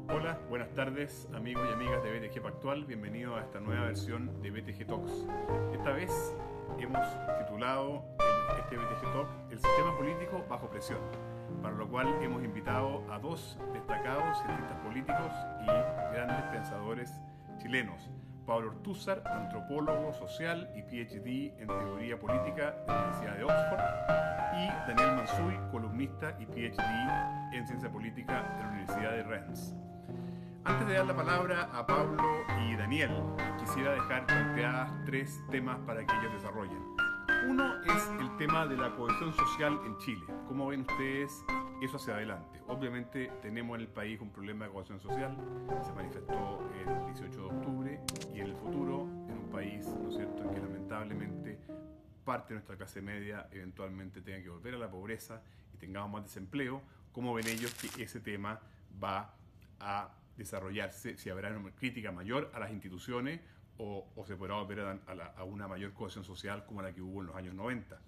Hola, buenas tardes amigos y amigas de BTG Pactual, bienvenidos a esta nueva versión de BTG Talks. Esta vez hemos titulado este BTG Talk El sistema político bajo presión, para lo cual hemos invitado a dos destacados cientistas políticos y grandes pensadores chilenos. Pablo Ortúzar, antropólogo social y PhD en teoría política de la Universidad de Oxford, y Daniel Mansuy, columnista y PhD en ciencia política de la Universidad de Rennes. Antes de dar la palabra a Pablo y Daniel, quisiera dejar planteadas tres temas para que ellos desarrollen. Uno es el tema de la cohesión social en Chile. ¿Cómo ven ustedes eso hacia adelante? Obviamente tenemos en el país un problema de cohesión social, se manifestó el 18 de octubre y en el futuro, en un país, ¿no es cierto?, en que lamentablemente parte de nuestra clase media eventualmente tenga que volver a la pobreza y tengamos más desempleo. ¿Cómo ven ellos que ese tema va a desarrollarse? Si habrá una crítica mayor a las instituciones o se podrá volver a una mayor cohesión social como la que hubo en los años 90.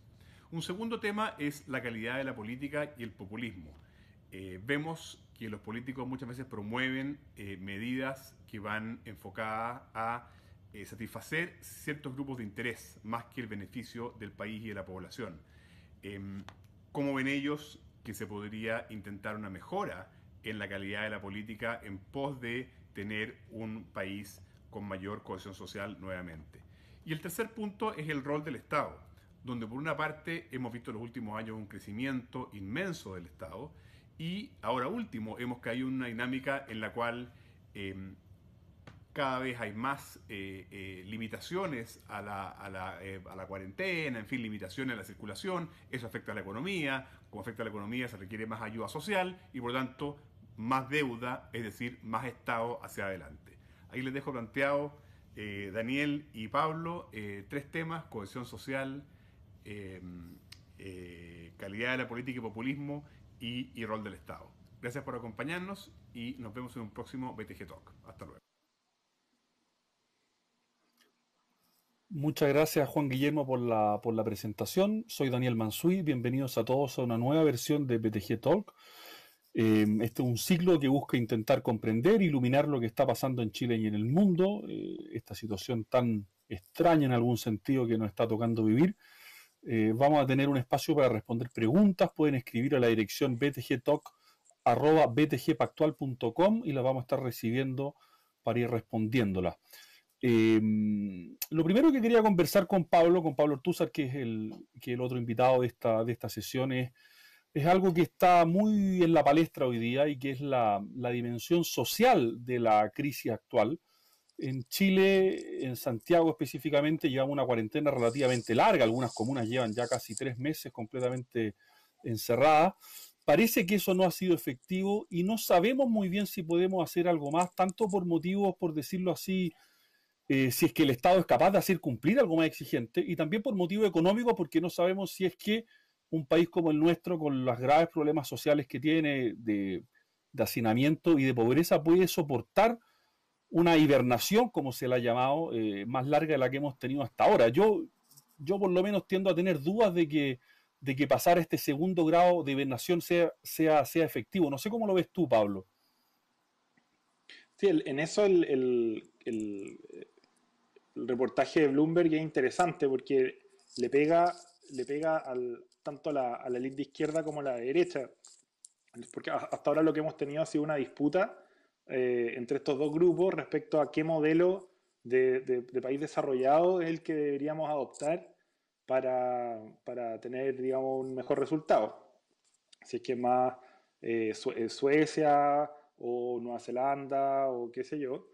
Un segundo tema es la calidad de la política y el populismo. Vemos que los políticos muchas veces promueven medidas que van enfocadas a satisfacer ciertos grupos de interés más que el beneficio del país y de la población. ¿Cómo ven ellos que se podría intentar una mejora en la calidad de la política en pos de tener un país con mayor cohesión social nuevamente? Y el tercer punto es el rol del Estado, donde por una parte hemos visto en los últimos años un crecimiento inmenso del Estado y ahora último hemos caído en una dinámica en la cual cada vez hay más limitaciones a la cuarentena, en fin, limitaciones a la circulación. Eso afecta a la economía. Como afecta a la economía se requiere más ayuda social y por lo tanto más deuda, es decir, más Estado hacia adelante. Ahí les dejo planteado, Daniel y Pablo, tres temas: cohesión social, calidad de la política y populismo y rol del Estado. Gracias por acompañarnos y nos vemos en un próximo BTG Talk. Hasta luego. Muchas gracias, Juan Guillermo, por la presentación. Soy Daniel Mansuy. Bienvenidos a todos a una nueva versión de BTG Talk. Este es un ciclo que busca intentar comprender, iluminar lo que está pasando en Chile y en el mundo, esta situación tan extraña en algún sentido que nos está tocando vivir. Vamos a tener un espacio para responder preguntas. Pueden escribir a la dirección btgtalk@btgpactual.com y las vamos a estar recibiendo para ir respondiéndolas. Lo primero que quería conversar con Pablo Ortúzar, que es el otro invitado de esta sesión, es algo que está muy en la palestra hoy día y que es la dimensión social de la crisis actual. En Chile, en Santiago específicamente, llevamos una cuarentena relativamente larga. Algunas comunas llevan ya casi 3 meses completamente encerradas. Parece que eso no ha sido efectivo y no sabemos muy bien si podemos hacer algo más, tanto por motivos, por decirlo así, si es que el Estado es capaz de hacer cumplir algo más exigente, y también por motivo económico, porque no sabemos si es que un país como el nuestro, con los graves problemas sociales que tiene de hacinamiento y de pobreza, puede soportar una hibernación, como se la ha llamado, más larga de la que hemos tenido hasta ahora. Yo por lo menos tiendo a tener dudas de que pasar este segundo grado de hibernación sea efectivo. No sé cómo lo ves tú, Pablo. Sí, en eso el reportaje de Bloomberg es interesante porque le pega tanto a la elite de izquierda como a la de derecha. Porque hasta ahora lo que hemos tenido ha sido una disputa entre estos dos grupos respecto a qué modelo de país desarrollado es el que deberíamos adoptar para tener, digamos, un mejor resultado. Si es que es más Suecia o Nueva Zelanda o qué sé yo.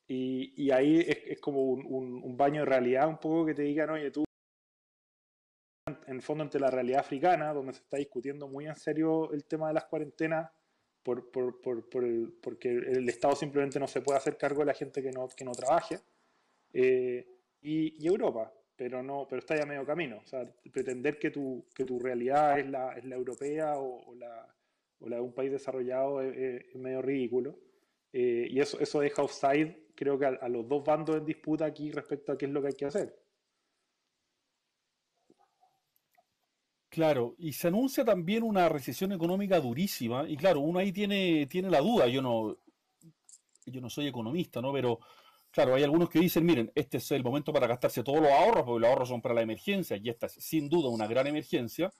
Y ahí es como un baño de realidad un poco que te digan, oye, tú, en el fondo, entre la realidad africana, donde se está discutiendo muy en serio el tema de las cuarentenas, porque el Estado simplemente no se puede hacer cargo de la gente que no trabaje, y Europa, pero está ya medio camino. O sea, pretender que tu realidad es la europea o la de un país desarrollado es medio ridículo. Y eso deja offside, creo que a los dos bandos en disputa aquí respecto a qué es lo que hay que hacer. Claro, y se anuncia también una recesión económica durísima, y claro, uno ahí tiene la duda. Yo no, yo no soy economista, ¿no? Pero claro, hay algunos que dicen, miren, este es el momento para gastarse todos los ahorros, porque los ahorros son para la emergencia, y esta es sin duda una gran emergencia.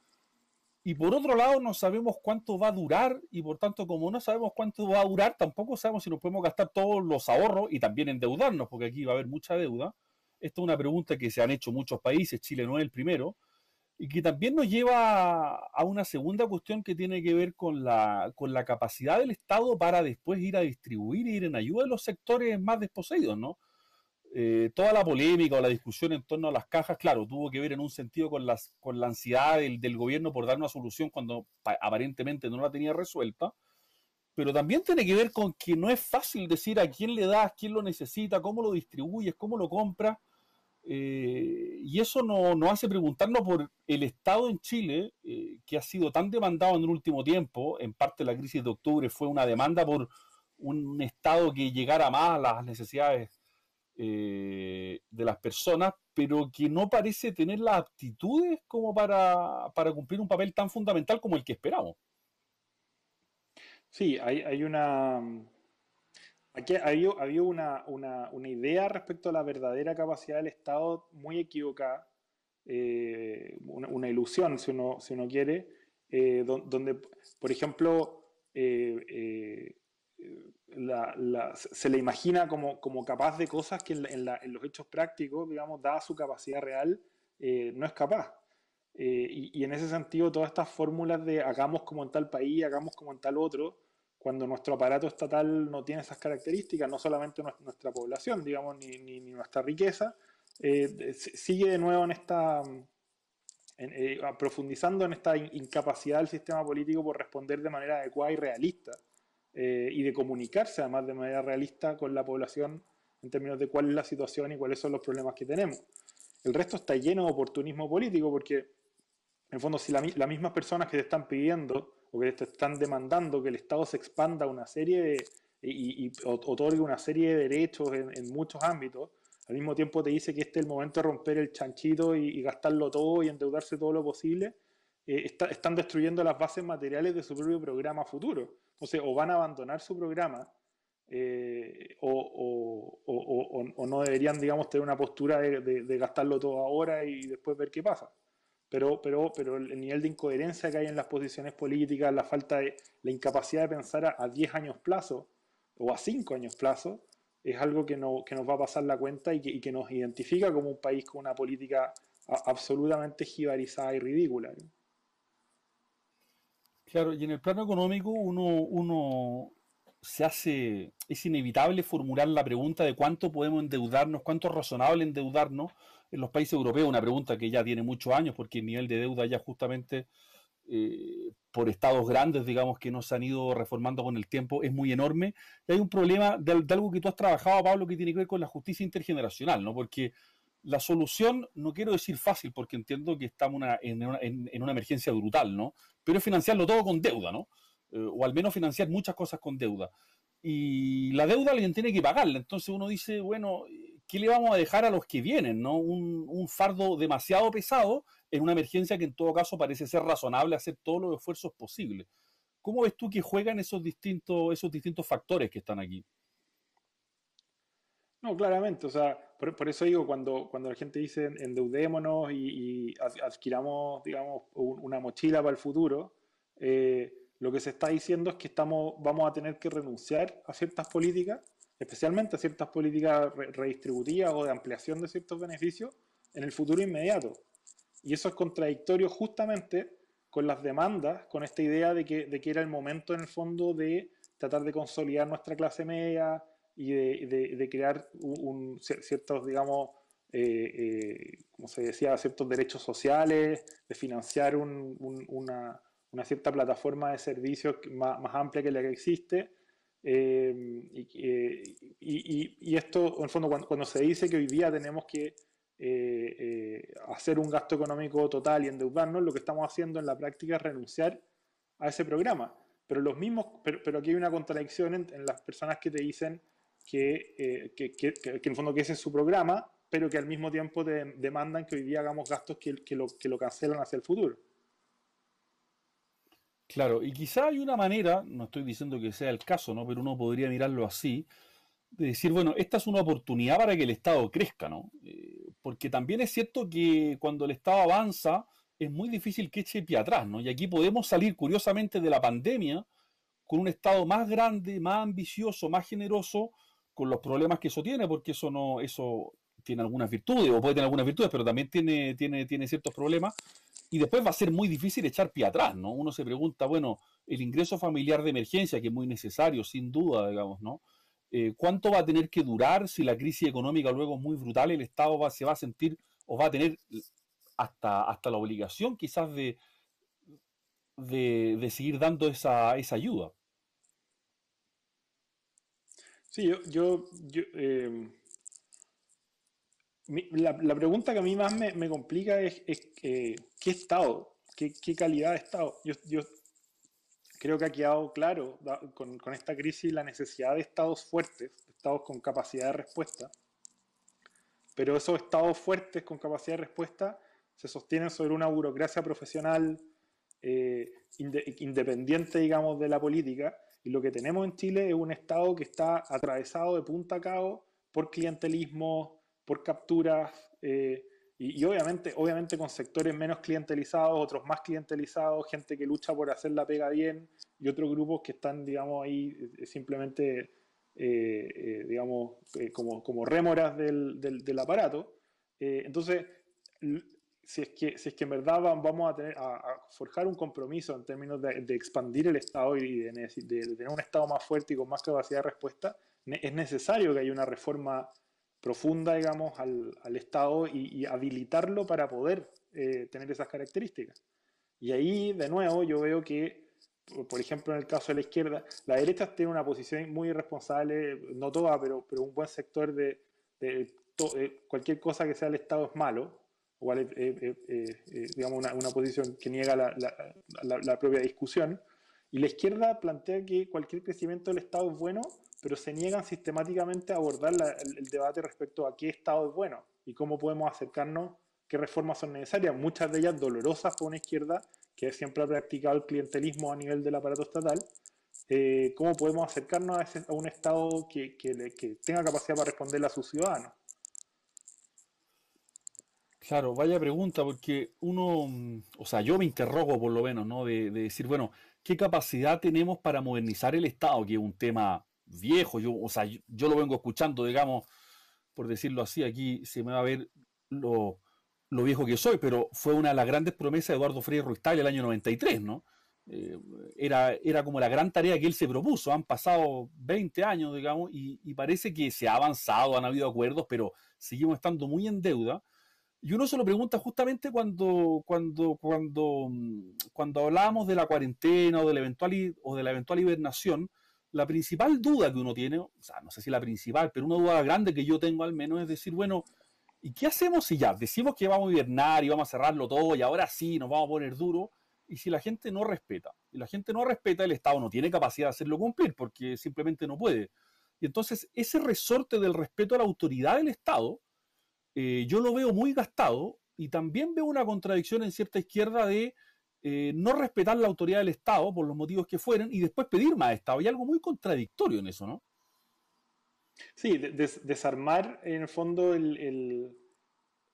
Y por otro lado, no sabemos cuánto va a durar, y por tanto, como no sabemos cuánto va a durar, tampoco sabemos si nos podemos gastar todos los ahorros y también endeudarnos, porque aquí va a haber mucha deuda. Esta es una pregunta que se han hecho muchos países, Chile no es el primero, y que también nos lleva a una segunda cuestión que tiene que ver con la capacidad del Estado para después ir a distribuir e ir en ayuda de los sectores más desposeídos, ¿no? Toda la polémica o la discusión en torno a las cajas, claro, tuvo que ver en un sentido con la ansiedad del gobierno por dar una solución cuando aparentemente no la tenía resuelta, pero también tiene que ver con que no es fácil decir a quién le das, quién lo necesita, cómo lo distribuyes, cómo lo compras, y eso nos hace preguntarnos por el Estado en Chile, que ha sido tan demandado en el último tiempo. En parte la crisis de octubre fue una demanda por un Estado que llegara más a las necesidades de las personas, pero que no parece tener las aptitudes como para cumplir un papel tan fundamental como el que esperamos. Sí, hay una. Aquí había una idea respecto a la verdadera capacidad del Estado muy equivocada, una ilusión, si uno quiere, donde, por ejemplo, se le imagina como capaz de cosas que en los hechos prácticos, digamos, dada su capacidad real, no es capaz. Y en ese sentido, todas estas fórmulas de hagamos como en tal país, hagamos como en tal otro, cuando nuestro aparato estatal no tiene esas características, no solamente nuestra población, digamos, ni nuestra riqueza, sigue de nuevo profundizando en esta incapacidad del sistema político por responder de manera adecuada y realista, y de comunicarse además de manera realista con la población en términos de cuál es la situación y cuáles son los problemas que tenemos. El resto está lleno de oportunismo político porque, en el fondo, si las mismas personas que te están pidiendo o que te están demandando que el Estado se expanda una serie y otorgue una serie de derechos en muchos ámbitos, al mismo tiempo te dice que este es el momento de romper el chanchito y gastarlo todo y endeudarse todo lo posible, están destruyendo las bases materiales de su propio programa futuro. Entonces, o van a abandonar su programa, o no deberían, digamos, tener una postura de gastarlo todo ahora y después ver qué pasa. Pero el nivel de incoherencia que hay en las posiciones políticas, la incapacidad de pensar a 10 años plazo o a 5 años plazo, es algo que nos va a pasar la cuenta y que nos identifica como un país con una política absolutamente jibarizada y ridícula, ¿no? Claro, y en el plano económico uno es inevitable formular la pregunta de cuánto podemos endeudarnos, cuánto es razonable endeudarnos en los países europeos, una pregunta que ya tiene muchos años porque el nivel de deuda ya justamente por estados grandes, digamos, que no se han ido reformando con el tiempo, es muy enorme. Y hay un problema de algo que tú has trabajado, Pablo, que tiene que ver con la justicia intergeneracional, ¿no? Porque la solución, no quiero decir fácil, porque entiendo que estamos en una emergencia brutal, ¿no? Pero es financiarlo todo con deuda, ¿no? O al menos financiar muchas cosas con deuda. Y la deuda alguien tiene que pagarla. Entonces uno dice, bueno, ¿qué le vamos a dejar a los que vienen, ¿no? Un fardo demasiado pesado en una emergencia que en todo caso parece ser razonable hacer todos los esfuerzos posibles. ¿Cómo ves tú que juegan esos distintos factores que están aquí? No, claramente, o sea, por eso digo, cuando la gente dice endeudémonos y adquiramos, digamos, una mochila para el futuro, lo que se está diciendo es que vamos a tener que renunciar a ciertas políticas, especialmente a ciertas políticas redistributivas o de ampliación de ciertos beneficios en el futuro inmediato. Y eso es contradictorio justamente con las demandas, con esta idea de que era el momento en el fondo de tratar de consolidar nuestra clase media y de crear ciertos, digamos, como se decía, ciertos derechos sociales, de financiar una cierta plataforma de servicios más amplia que la que existe. Y esto, en el fondo, cuando se dice que hoy día tenemos que hacer un gasto económico total y endeudarnos, lo que estamos haciendo en la práctica es renunciar a ese programa. Pero aquí hay una contradicción en las personas que te dicen que en el fondo que ese es su programa, pero que al mismo tiempo te demandan que hoy día hagamos gastos que lo cancelan hacia el futuro. Claro, y quizá hay una manera, no estoy diciendo que sea el caso, ¿no? Pero uno podría mirarlo así, de decir, bueno, esta es una oportunidad para que el Estado crezca, ¿no? Porque también es cierto que cuando el Estado avanza, es muy difícil que eche pie atrás, ¿no? Y aquí podemos salir, curiosamente, de la pandemia con un Estado más grande, más ambicioso, más generoso, con los problemas que eso tiene, porque eso no, eso tiene algunas virtudes, o puede tener algunas virtudes, pero también tiene ciertos problemas, y después va a ser muy difícil echar pie atrás, ¿no? Uno se pregunta, bueno, el ingreso familiar de emergencia, que es muy necesario, sin duda, digamos, ¿no? ¿Cuánto va a tener que durar si la crisis económica luego es muy brutal? El Estado se va a sentir o va a tener hasta la obligación quizás de seguir dando esa ayuda. Sí, la pregunta que a mí más me complica es ¿qué Estado? ¿Qué calidad de Estado? Yo creo que ha quedado claro con esta crisis la necesidad de estados fuertes, de estados con capacidad de respuesta, pero esos estados fuertes con capacidad de respuesta se sostienen sobre una burocracia profesional independiente, digamos, de la política, y lo que tenemos en Chile es un estado que está atravesado de punta a cabo por clientelismo, por capturas, obviamente con sectores menos clientelizados, otros más clientelizados, gente que lucha por hacer la pega bien, y otros grupos que están, digamos, ahí simplemente digamos, como rémoras del aparato. Entonces, si es que en verdad vamos a forjar un compromiso en términos de expandir el Estado y de tener un Estado más fuerte y con más capacidad de respuesta, es necesario que haya una reforma profunda, digamos, al Estado y habilitarlo para poder tener esas características. Y ahí, de nuevo, yo veo que, por ejemplo, en el caso de la izquierda, la derecha tiene una posición muy irresponsable, no toda, pero un buen sector de cualquier cosa que sea el Estado es malo, igual digamos, una posición que niega la propia discusión. Y la izquierda plantea que cualquier crecimiento del Estado es bueno, pero se niegan sistemáticamente a abordar el debate respecto a qué Estado es bueno y cómo podemos acercarnos, qué reformas son necesarias, muchas de ellas dolorosas para una izquierda que siempre ha practicado el clientelismo a nivel del aparato estatal. ¿Cómo podemos acercarnos a un Estado que tenga capacidad para responderle a sus ciudadanos? Claro, vaya pregunta, porque uno, o sea, yo me interrogo por lo menos, ¿no? De decir, bueno, ¿qué capacidad tenemos para modernizar el Estado? Que es un tema viejo, o sea, yo lo vengo escuchando, digamos, por decirlo así, aquí se me va a ver lo, lo viejo que soy, pero fue una de las grandes promesas de Eduardo Frei Ruiz-Tagle el año 93, ¿no? Eh, era como la gran tarea que él se propuso. Han pasado 20 años, digamos, y parece que se ha avanzado, han habido acuerdos, pero seguimos estando muy en deuda. Y uno se lo pregunta justamente cuando hablábamos de la cuarentena o de la eventual hibernación, la principal duda que uno tiene, o sea, no sé si la principal, pero una duda grande que yo tengo al menos es decir, bueno, ¿y qué hacemos si ya decimos que vamos a hibernar y vamos a cerrarlo todo y ahora sí nos vamos a poner duro? Y si la gente no respeta, y la gente no respeta, el Estado no tiene capacidad de hacerlo cumplir porque simplemente no puede. Y entonces ese resorte del respeto a la autoridad del Estado, yo lo veo muy gastado y también veo una contradicción en cierta izquierda de no respetar la autoridad del Estado por los motivos que fueren y después pedir más Estado. Hay algo muy contradictorio en eso, ¿no? Sí, desarmar en el fondo en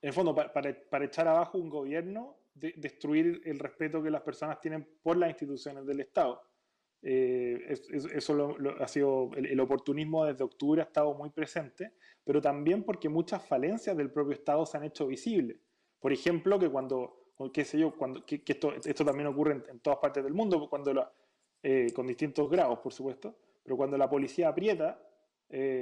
el fondo, para echar abajo un gobierno, destruir el respeto que las personas tienen por las instituciones del Estado. Eso ha sido, el oportunismo desde octubre ha estado muy presente, pero también porque muchas falencias del propio Estado se han hecho visibles. Por ejemplo, qué sé yo, que esto también ocurre en todas partes del mundo, con distintos grados, por supuesto, pero cuando la policía aprieta,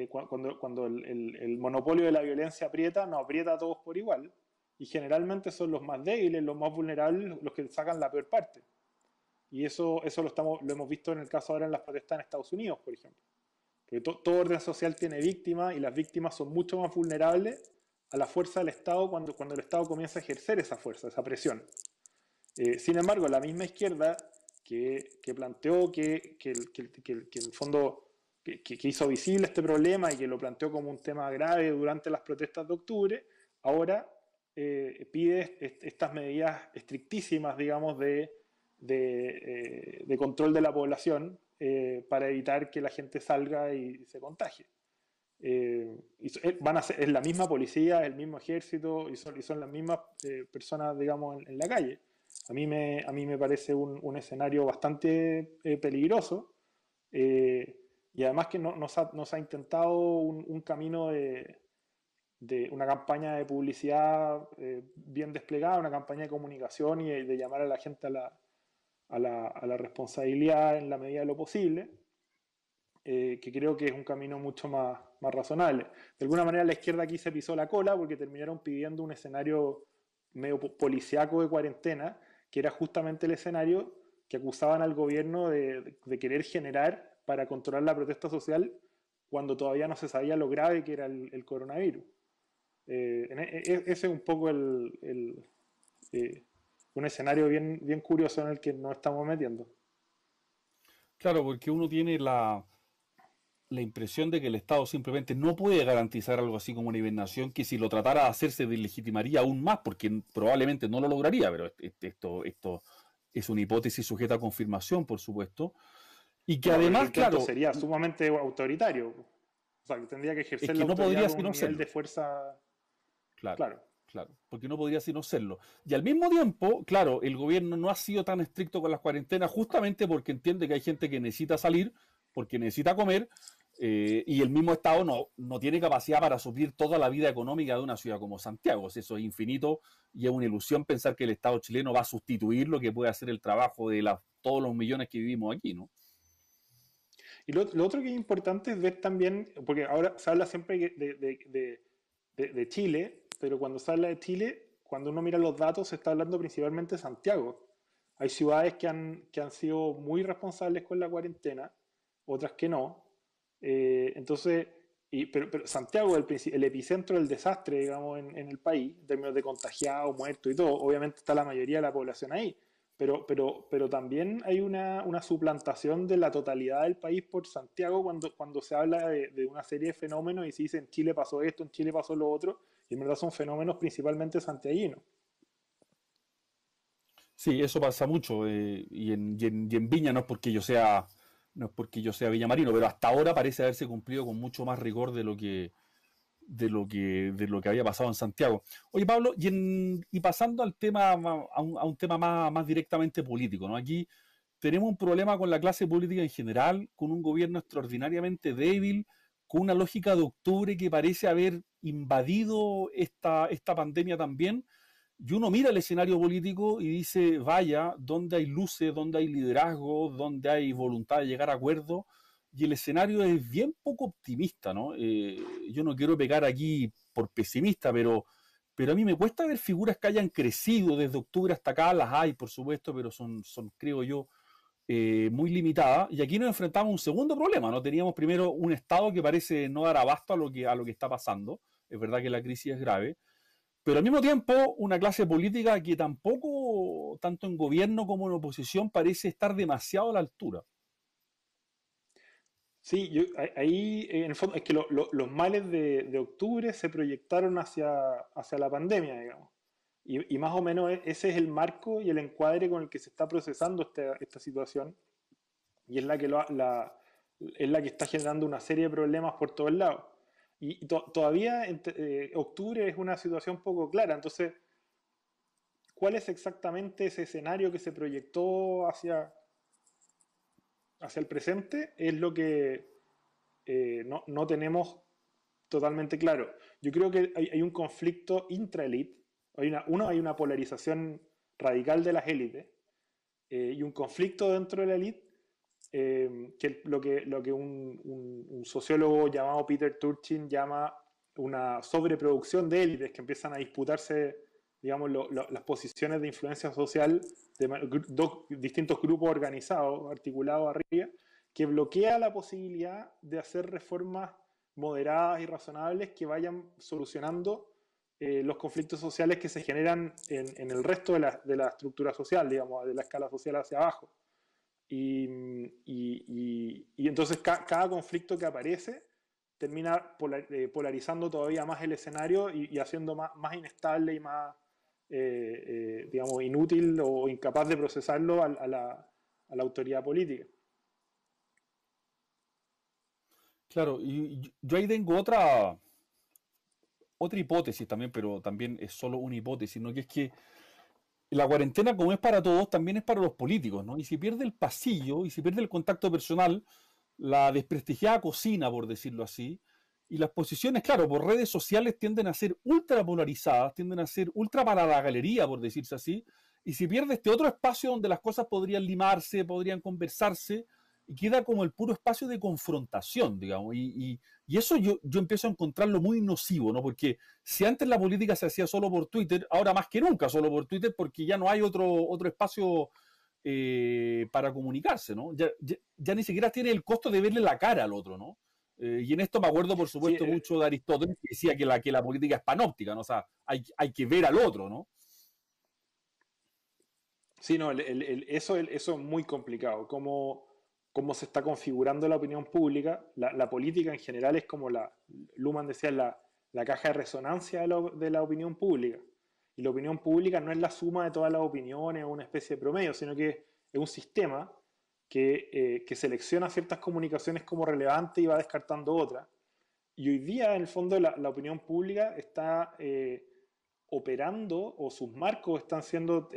cuando el monopolio de la violencia aprieta, no aprieta a todos por igual, y generalmente son los más débiles, los más vulnerables, los que sacan la peor parte. Y eso lo hemos visto en el caso ahora en las protestas en Estados Unidos, por ejemplo. Porque todo orden social tiene víctimas y las víctimas son mucho más vulnerables a la fuerza del Estado cuando el Estado comienza a ejercer esa fuerza, esa presión. Sin embargo, la misma izquierda que planteó que en el fondo que hizo visible este problema y que lo planteó como un tema grave durante las protestas de octubre, ahora pide estas medidas estrictísimas, digamos, de control de la población para evitar que la gente salga y se contagie. van a ser, es la misma policía, el mismo ejército y son las mismas personas, digamos, en la calle. A mí me parece un escenario bastante peligroso, y además que nos ha intentado un camino de una campaña de publicidad bien desplegada, una campaña de comunicación y de llamar a la gente a la responsabilidad en la medida de lo posible, que creo que es un camino mucho más razonable. De alguna manera la izquierda aquí se pisó la cola porque terminaron pidiendo un escenario medio policiaco de cuarentena, que era justamente el escenario que acusaban al gobierno de querer generar para controlar la protesta social cuando todavía no se sabía lo grave que era el coronavirus. Ese es un poco eh, un escenario bien curioso en el que nos estamos metiendo. Claro, porque uno tiene la impresión de que el Estado simplemente no puede garantizar algo así como una hibernación, que si lo tratara de hacer se deslegitimaría aún más, porque probablemente no lo lograría, pero esto es una hipótesis sujeta a confirmación, por supuesto, y que No, pero el además, intento claro, sería sumamente autoritario. O sea, que tendría que es ejercer la que no autoridad podría con un sino nivel de serlo. fuerza, Claro, claro. claro, porque no podría sino serlo. Y al mismo tiempo, claro, el gobierno no ha sido tan estricto con las cuarentenas justamente porque entiende que hay gente que necesita salir, porque necesita comer, y el mismo Estado no tiene capacidad para suplir toda la vida económica de una ciudad como Santiago. Eso es infinito y es una ilusión pensar que el Estado chileno va a sustituir lo que puede hacer el trabajo de todos los millones que vivimos aquí, ¿no? Y lo otro que es importante es ver también, porque ahora se habla siempre de Chile, pero cuando se habla de Chile, cuando uno mira los datos, se está hablando principalmente de Santiago. Hay ciudades que han sido muy responsables con la cuarentena, otras que no. Entonces, pero Santiago es el epicentro del desastre, digamos, en el país, en términos de contagiados, muertos y todo. Obviamente está la mayoría de la población ahí, pero también hay una suplantación de la totalidad del país por Santiago cuando se habla de una serie de fenómenos y se dice en Chile pasó esto, en Chile pasó lo otro, y en verdad son fenómenos principalmente santiaguinos. Sí, eso pasa mucho, y en Viña no es porque yo sea villamarino, pero hasta ahora parece haberse cumplido con mucho más rigor de lo que había pasado en Santiago. Oye, Pablo, y pasando al tema, a un tema más directamente político, ¿no? Aquí tenemos un problema con la clase política en general, con un gobierno extraordinariamente débil, con una lógica de octubre que parece haber invadido esta pandemia también. Y uno mira el escenario político y dice, vaya, ¿dónde hay luces, dónde hay liderazgo, dónde hay voluntad de llegar a acuerdos? Y el escenario es bien poco optimista, ¿no? Yo no quiero pegar aquí por pesimista, pero a mí me cuesta ver figuras que hayan crecido desde octubre hasta acá. Las hay, por supuesto, pero son creo yo, muy limitadas. Y aquí nos enfrentamos a un segundo problema, ¿no? Teníamos primero un Estado que parece no dar abasto a lo que está pasando. Es verdad que la crisis es grave, pero al mismo tiempo una clase política que tampoco, tanto en gobierno como en oposición, parece estar demasiado a la altura. Sí, ahí en el fondo es que los males de octubre se proyectaron hacia la pandemia, digamos. Y más o menos ese es el marco y el encuadre con el que se está procesando esta situación. Y es es la que está generando una serie de problemas por todos lados. Y todavía octubre es una situación poco clara. Entonces, ¿cuál es exactamente ese escenario que se proyectó hacia el presente? Es lo que no tenemos totalmente claro. Yo creo que hay un conflicto intraelite, hay una polarización radical de las élites, y un conflicto dentro de la élite, que lo que un sociólogo llamado Peter Turchin llama una sobreproducción de élites que empiezan a disputarse, digamos, las posiciones de influencia social de dos distintos grupos organizados, articulados arriba, que bloquea la posibilidad de hacer reformas moderadas y razonables que vayan solucionando los conflictos sociales que se generan en el resto de la estructura social, digamos, de la escala social hacia abajo. Y entonces cada conflicto que aparece termina polarizando todavía más el escenario y haciendo más inestable y más, digamos, inútil o incapaz de procesarlo a la autoridad política. Claro, y yo ahí tengo otra hipótesis también, pero también es solo una hipótesis, ¿no? Que es que la cuarentena, como es para todos, también es para los políticos, ¿no? Y si pierde el pasillo y si pierde el contacto personal, la desprestigiada cocina, por decirlo así, y las posiciones, claro, por redes sociales tienden a ser ultra polarizadas, tienden a ser ultra para la galería, por decirse así, y si pierde este otro espacio donde las cosas podrían limarse, podrían conversarse, y queda como el puro espacio de confrontación, digamos, y eso yo empiezo a encontrarlo muy nocivo, ¿no? Porque si antes la política se hacía solo por Twitter, ahora más que nunca solo por Twitter, porque ya no hay otro espacio para comunicarse, ¿no? Ya ni siquiera tiene el costo de verle la cara al otro, ¿no? Y en esto me acuerdo, por Sí, supuesto, mucho de Aristóteles, que decía que la política es panóptica, ¿no? O sea, hay que ver al otro, ¿no? sí, no, eso es muy complicado. Cómo se está configurando la opinión pública. La política en general es como Luhmann decía, la caja de resonancia de la opinión pública. Y la opinión pública no es la suma de todas las opiniones o una especie de promedio, sino que es un sistema que selecciona ciertas comunicaciones como relevantes y va descartando otras. Y hoy día, en el fondo, la opinión pública está operando o sus marcos están siendo,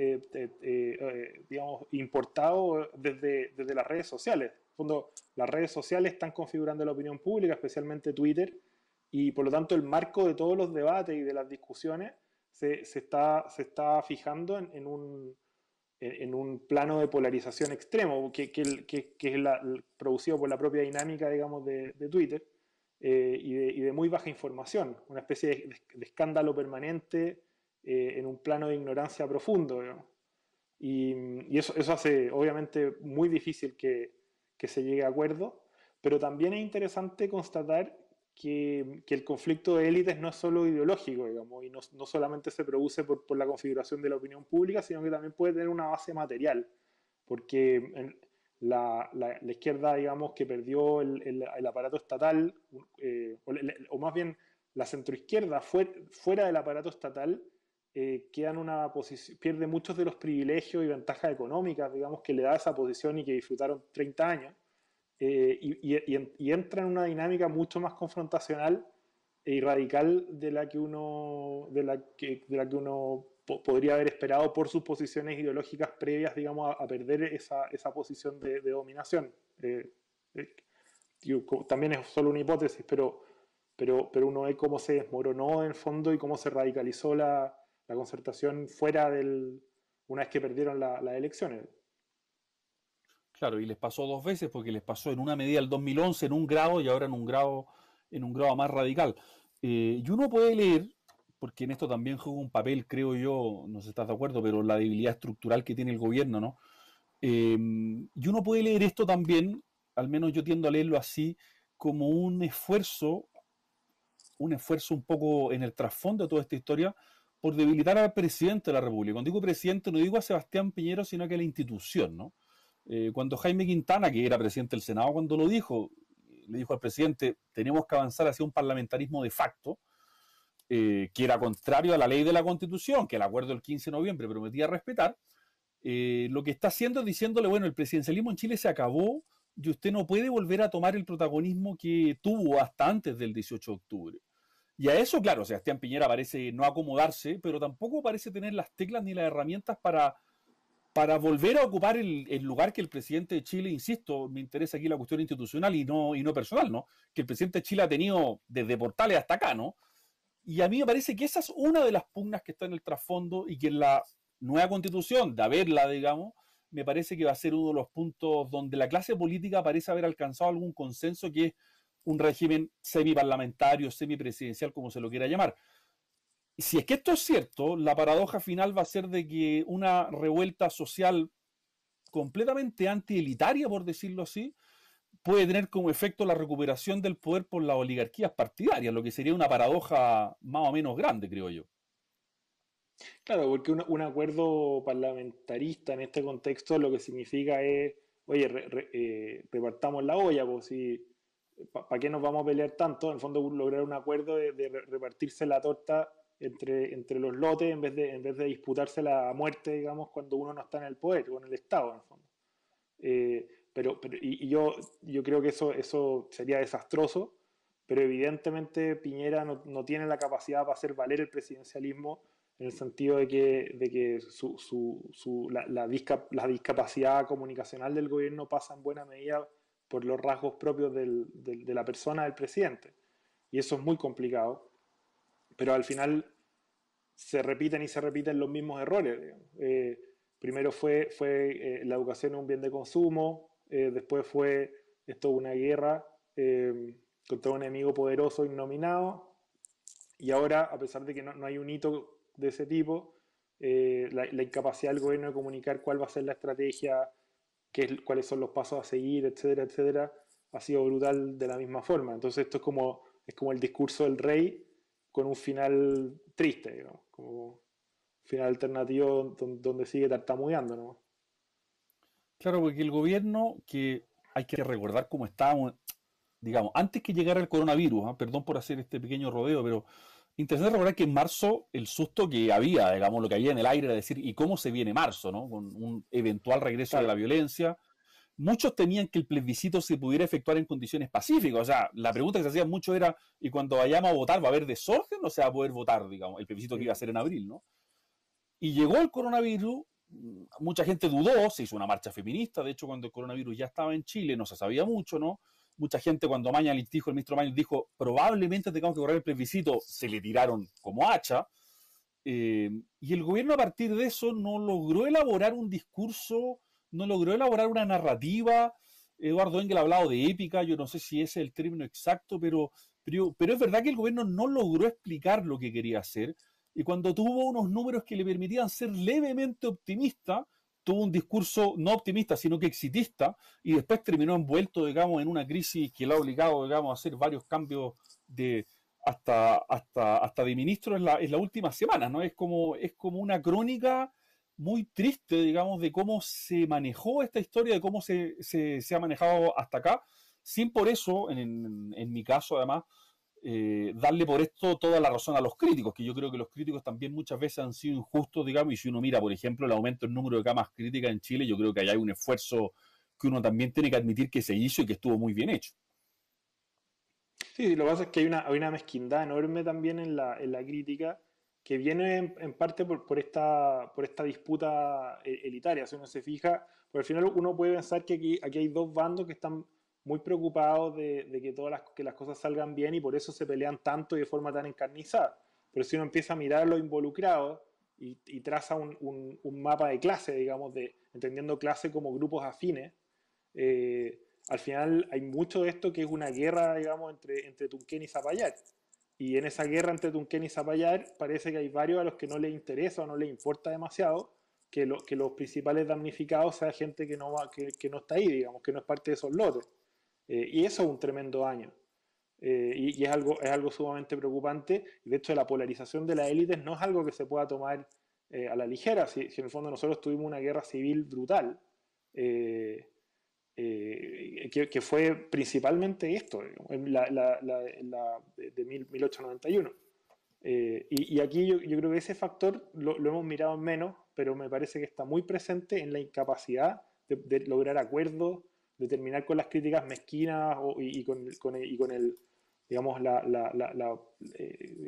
digamos, importados desde las redes sociales. En el fondo, las redes sociales están configurando la opinión pública, especialmente Twitter, y por lo tanto el marco de todos los debates y de las discusiones se está fijando en un plano de polarización extremo, que es producido por la propia dinámica, digamos, de Twitter, y de muy baja información, una especie de escándalo permanente en un plano de ignorancia profundo, digamos. Y eso hace obviamente muy difícil que se llegue a acuerdo, pero también es interesante constatar que el conflicto de élites no es solo ideológico, digamos, y no solamente se produce por la configuración de la opinión pública, sino que también puede tener una base material, porque la izquierda, digamos, que perdió el aparato estatal, o más bien la centroizquierda fuera del aparato estatal, queda en una posición, pierde muchos de los privilegios y ventajas económicas, digamos, que le da esa posición y que disfrutaron 30 años, y entra en una dinámica mucho más confrontacional y radical de la que uno podría haber esperado por sus posiciones ideológicas previas, digamos, a perder esa posición de dominación. Eh, También es solo una hipótesis, pero uno ve cómo se desmoronó en el fondo y cómo se radicalizó la concertación una vez que perdieron las elecciones. Claro, y les pasó dos veces, porque les pasó en una medida el 2011 en un grado y ahora en un grado más radical. Y uno puede leer, porque en esto también juega un papel, creo yo, no sé si estás de acuerdo, pero la debilidad estructural que tiene el gobierno, ¿no? Y uno puede leer esto también, al menos yo tiendo a leerlo así, como un esfuerzo un poco en el trasfondo de toda esta historia por debilitar al presidente de la República. Cuando digo presidente no digo a Sebastián Piñero, sino que a la institución, ¿no? Cuando Jaime Quintana, que era presidente del Senado, cuando lo dijo, le dijo al presidente, tenemos que avanzar hacia un parlamentarismo de facto, que era contrario a la ley de la Constitución, que el acuerdo del 15 de noviembre prometía respetar, lo que está haciendo es diciéndole, bueno, el presidencialismo en Chile se acabó y usted no puede volver a tomar el protagonismo que tuvo hasta antes del 18 de octubre. Y a eso, claro, Sebastián Piñera parece no acomodarse, pero tampoco parece tener las teclas ni las herramientas para volver a ocupar el lugar que el presidente de Chile, insisto, me interesa aquí la cuestión institucional y no personal, ¿no? Que el presidente de Chile ha tenido desde Portales hasta acá, ¿no? Y a mí me parece que esa es una de las pugnas que está en el trasfondo y que en la nueva constitución, de haberla, digamos, me parece que va a ser uno de los puntos donde la clase política parece haber alcanzado algún consenso, que es un régimen semiparlamentario, semipresidencial, como se lo quiera llamar. Y si es que esto es cierto, la paradoja final va a ser de que una revuelta social completamente antielitaria, por decirlo así, puede tener como efecto la recuperación del poder por las oligarquías partidarias, lo que sería una paradoja más o menos grande, creo yo. Claro, porque un acuerdo parlamentarista en este contexto lo que significa es, oye, repartamos la olla, pues si, ¿para qué nos vamos a pelear tanto? En el fondo lograr un acuerdo de repartirse la torta entre los lotes en vez de disputársela a muerte, digamos, cuando uno no está en el poder o en el Estado, en el fondo. yo creo que eso sería desastroso, pero evidentemente Piñera no tiene la capacidad para hacer valer el presidencialismo en el sentido de que la discapacidad comunicacional del gobierno pasa en buena medida por los rasgos propios de la persona del presidente. Y eso es muy complicado, pero al final se repiten y se repiten los mismos errores. Primero fue la educación es un bien de consumo, después fue esto una guerra contra un enemigo poderoso innominado, y ahora, a pesar de que no hay un hito de ese tipo, la incapacidad del gobierno de comunicar cuál va a ser la estrategia, cuáles son los pasos a seguir, etcétera, etcétera, ha sido brutal de la misma forma. Entonces esto es como el discurso del rey con un final triste, digamos, como un final alternativo donde sigue tartamudeando, ¿no? Claro, porque el gobierno, que hay que recordar cómo estábamos, digamos, antes que llegara el coronavirus, ¿ah? Perdón por hacer este pequeño rodeo, pero interesante recordar que en marzo el susto que había, digamos, lo que había en el aire era decir, ¿y cómo se viene marzo, ¿no? Con un eventual regreso de la Claro, violencia. Muchos temían que el plebiscito se pudiera efectuar en condiciones pacíficas. O sea, la pregunta que se hacía mucho era, ¿y cuando vayamos a votar va a haber desorden o se va a poder votar, digamos, el plebiscito que iba a ser en abril, ¿no? Y llegó el coronavirus, mucha gente dudó, se hizo una marcha feminista, de hecho cuando el coronavirus ya estaba en Chile no se sabía mucho, ¿no? Mucha gente cuando Mañalich dijo, el ministro Mañalich dijo, probablemente tengamos que correr el plebiscito, se le tiraron como hacha, y el gobierno a partir de eso no logró elaborar un discurso, no logró elaborar una narrativa. Eduardo Engel ha hablado de épica, yo no sé si ese es el término exacto, pero es verdad que el gobierno no logró explicar lo que quería hacer, y cuando tuvo unos números que le permitían ser levemente optimista, tuvo un discurso no optimista, sino que exitista, y después terminó envuelto, digamos, en una crisis que lo ha obligado, digamos, a hacer varios cambios de hasta de ministro en la última semana, ¿no? Es como una crónica muy triste, digamos, de cómo se manejó esta historia, de cómo se ha manejado hasta acá, sin por eso, en mi caso además, darle por esto toda la razón a los críticos, que yo creo que los críticos también muchas veces han sido injustos, digamos, y si uno mira, por ejemplo, el aumento del número de camas críticas en Chile, yo creo que ahí hay un esfuerzo que uno también tiene que admitir que se hizo y que estuvo muy bien hecho. sí, lo que pasa es que hay una mezquindad enorme también en la crítica que viene en parte por esta disputa elitaria. Si uno se fija, por al final uno puede pensar que aquí hay dos bandos que están muy preocupados de que que las cosas salgan bien y por eso se pelean tanto y de forma tan encarnizada. Pero si uno empieza a mirar a los involucrados y traza un mapa de clase, digamos, entendiendo clase como grupos afines, al final hay mucho de esto que es una guerra, digamos, entre Tunquén y Zapallar. Y en esa guerra entre Tunquén y Zapallar parece que hay varios a los que no les interesa o no les importa demasiado que los principales damnificados sea gente que no está ahí, digamos, que no es parte de esos lotes. Y eso es un tremendo daño. Y es algo sumamente preocupante. De hecho, la polarización de las élites no es algo que se pueda tomar a la ligera. Si en el fondo nosotros tuvimos una guerra civil brutal, eh, que fue principalmente esto, en de 1891. Y aquí yo creo que ese factor lo hemos mirado en menos, pero me parece que está muy presente en la incapacidad de lograr acuerdos, de terminar con las críticas mezquinas y con el, digamos,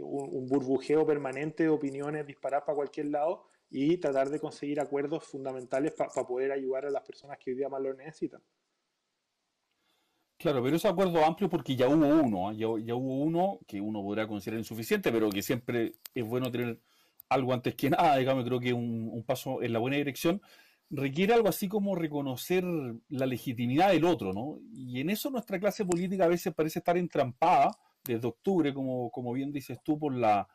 un burbujeo permanente de opiniones disparadas para cualquier lado y tratar de conseguir acuerdos fundamentales para poder ayudar a las personas que hoy día más lo necesitan. Claro, pero ese acuerdo amplio porque ya hubo uno, ¿ah? Ya hubo uno que uno podrá considerar insuficiente, pero que siempre es bueno tener algo antes que nada, digamos, creo que un paso en la buena dirección requiere algo así como reconocer la legitimidad del otro, ¿no? Y en eso nuestra clase política a veces parece estar entrampada desde octubre, como bien dices tú, por la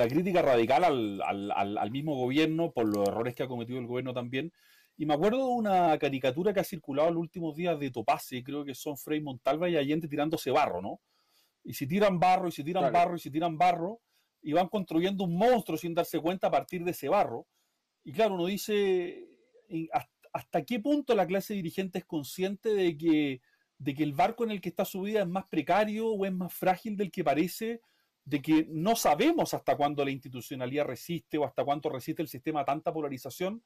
crítica radical al mismo gobierno, por los errores que ha cometido el gobierno también. Y me acuerdo de una caricatura que ha circulado en los últimos días de Topase, creo que son Frei Montalva y Allende tirándose barro, ¿no? Y si tiran barro, y si tiran Claro. barro, y si tiran barro, y van construyendo un monstruo sin darse cuenta a partir de ese barro. Y claro, uno dice, ¿hasta qué punto la clase dirigente es consciente de que el barco en el que está subida es más precario o es más frágil del que parece? De que no sabemos hasta cuándo la institucionalidad resiste o hasta cuánto resiste el sistema a tanta polarización.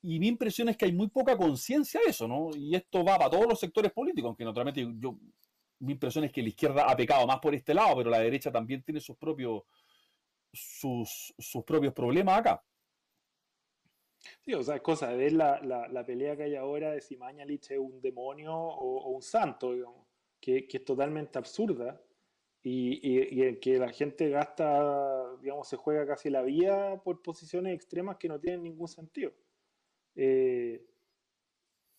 Y mi impresión es que hay muy poca conciencia de eso, ¿no? Y esto va para todos los sectores políticos, aunque naturalmente mi impresión es que la izquierda ha pecado más por este lado, pero la derecha también tiene sus propios problemas acá. Sí, o sea, es cosa de ver la pelea que hay ahora de si Mañalich es un demonio o un santo, digamos, que es totalmente absurda y en que la gente gasta, digamos, se juega casi la vida por posiciones extremas que no tienen ningún sentido. Eh,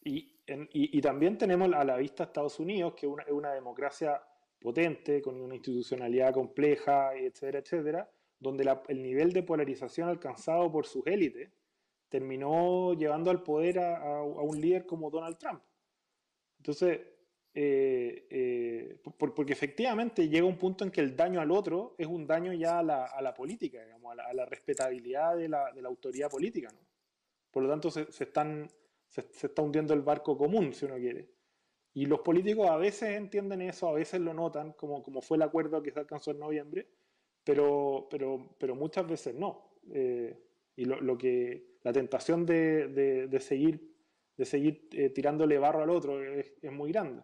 y también tenemos a la vista Estados Unidos, que es una democracia potente, con una institucionalidad compleja, etcétera, etcétera, donde el nivel de polarización alcanzado por sus élites terminó llevando al poder a un líder como Donald Trump. Entonces, porque efectivamente llega un punto en que el daño al otro es un daño ya a la política, digamos, a la respetabilidad de la autoridad política, ¿no? Por lo tanto, se está hundiendo el barco común, si uno quiere. Y los políticos a veces entienden eso, a veces lo notan, como fue el acuerdo que se alcanzó en noviembre, pero muchas veces no. Y la tentación de seguir tirándole barro al otro es muy grande.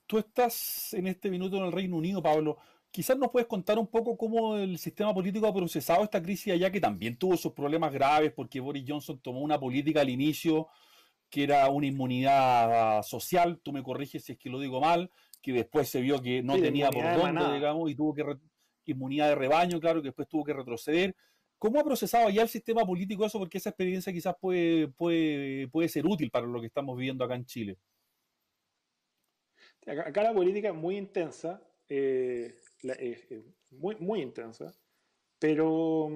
Tú estás en este minuto en el Reino Unido, Pablo. Quizás nos puedes contar un poco cómo el sistema político ha procesado esta crisis allá, que también tuvo sus problemas graves, porque Boris Johnson tomó una política al inicio que era una inmunidad social, tú me corriges si es que lo digo mal, que después se vio que no Sí, de tenía por inmunidad de dónde, manada. digamos, y tuvo que inmunidad de rebaño, claro, que después tuvo que retroceder. ¿Cómo ha procesado ya el sistema político eso? Porque esa experiencia quizás puede ser útil para lo que estamos viviendo acá en Chile. Acá la política es muy intensa, muy, muy intensa, pero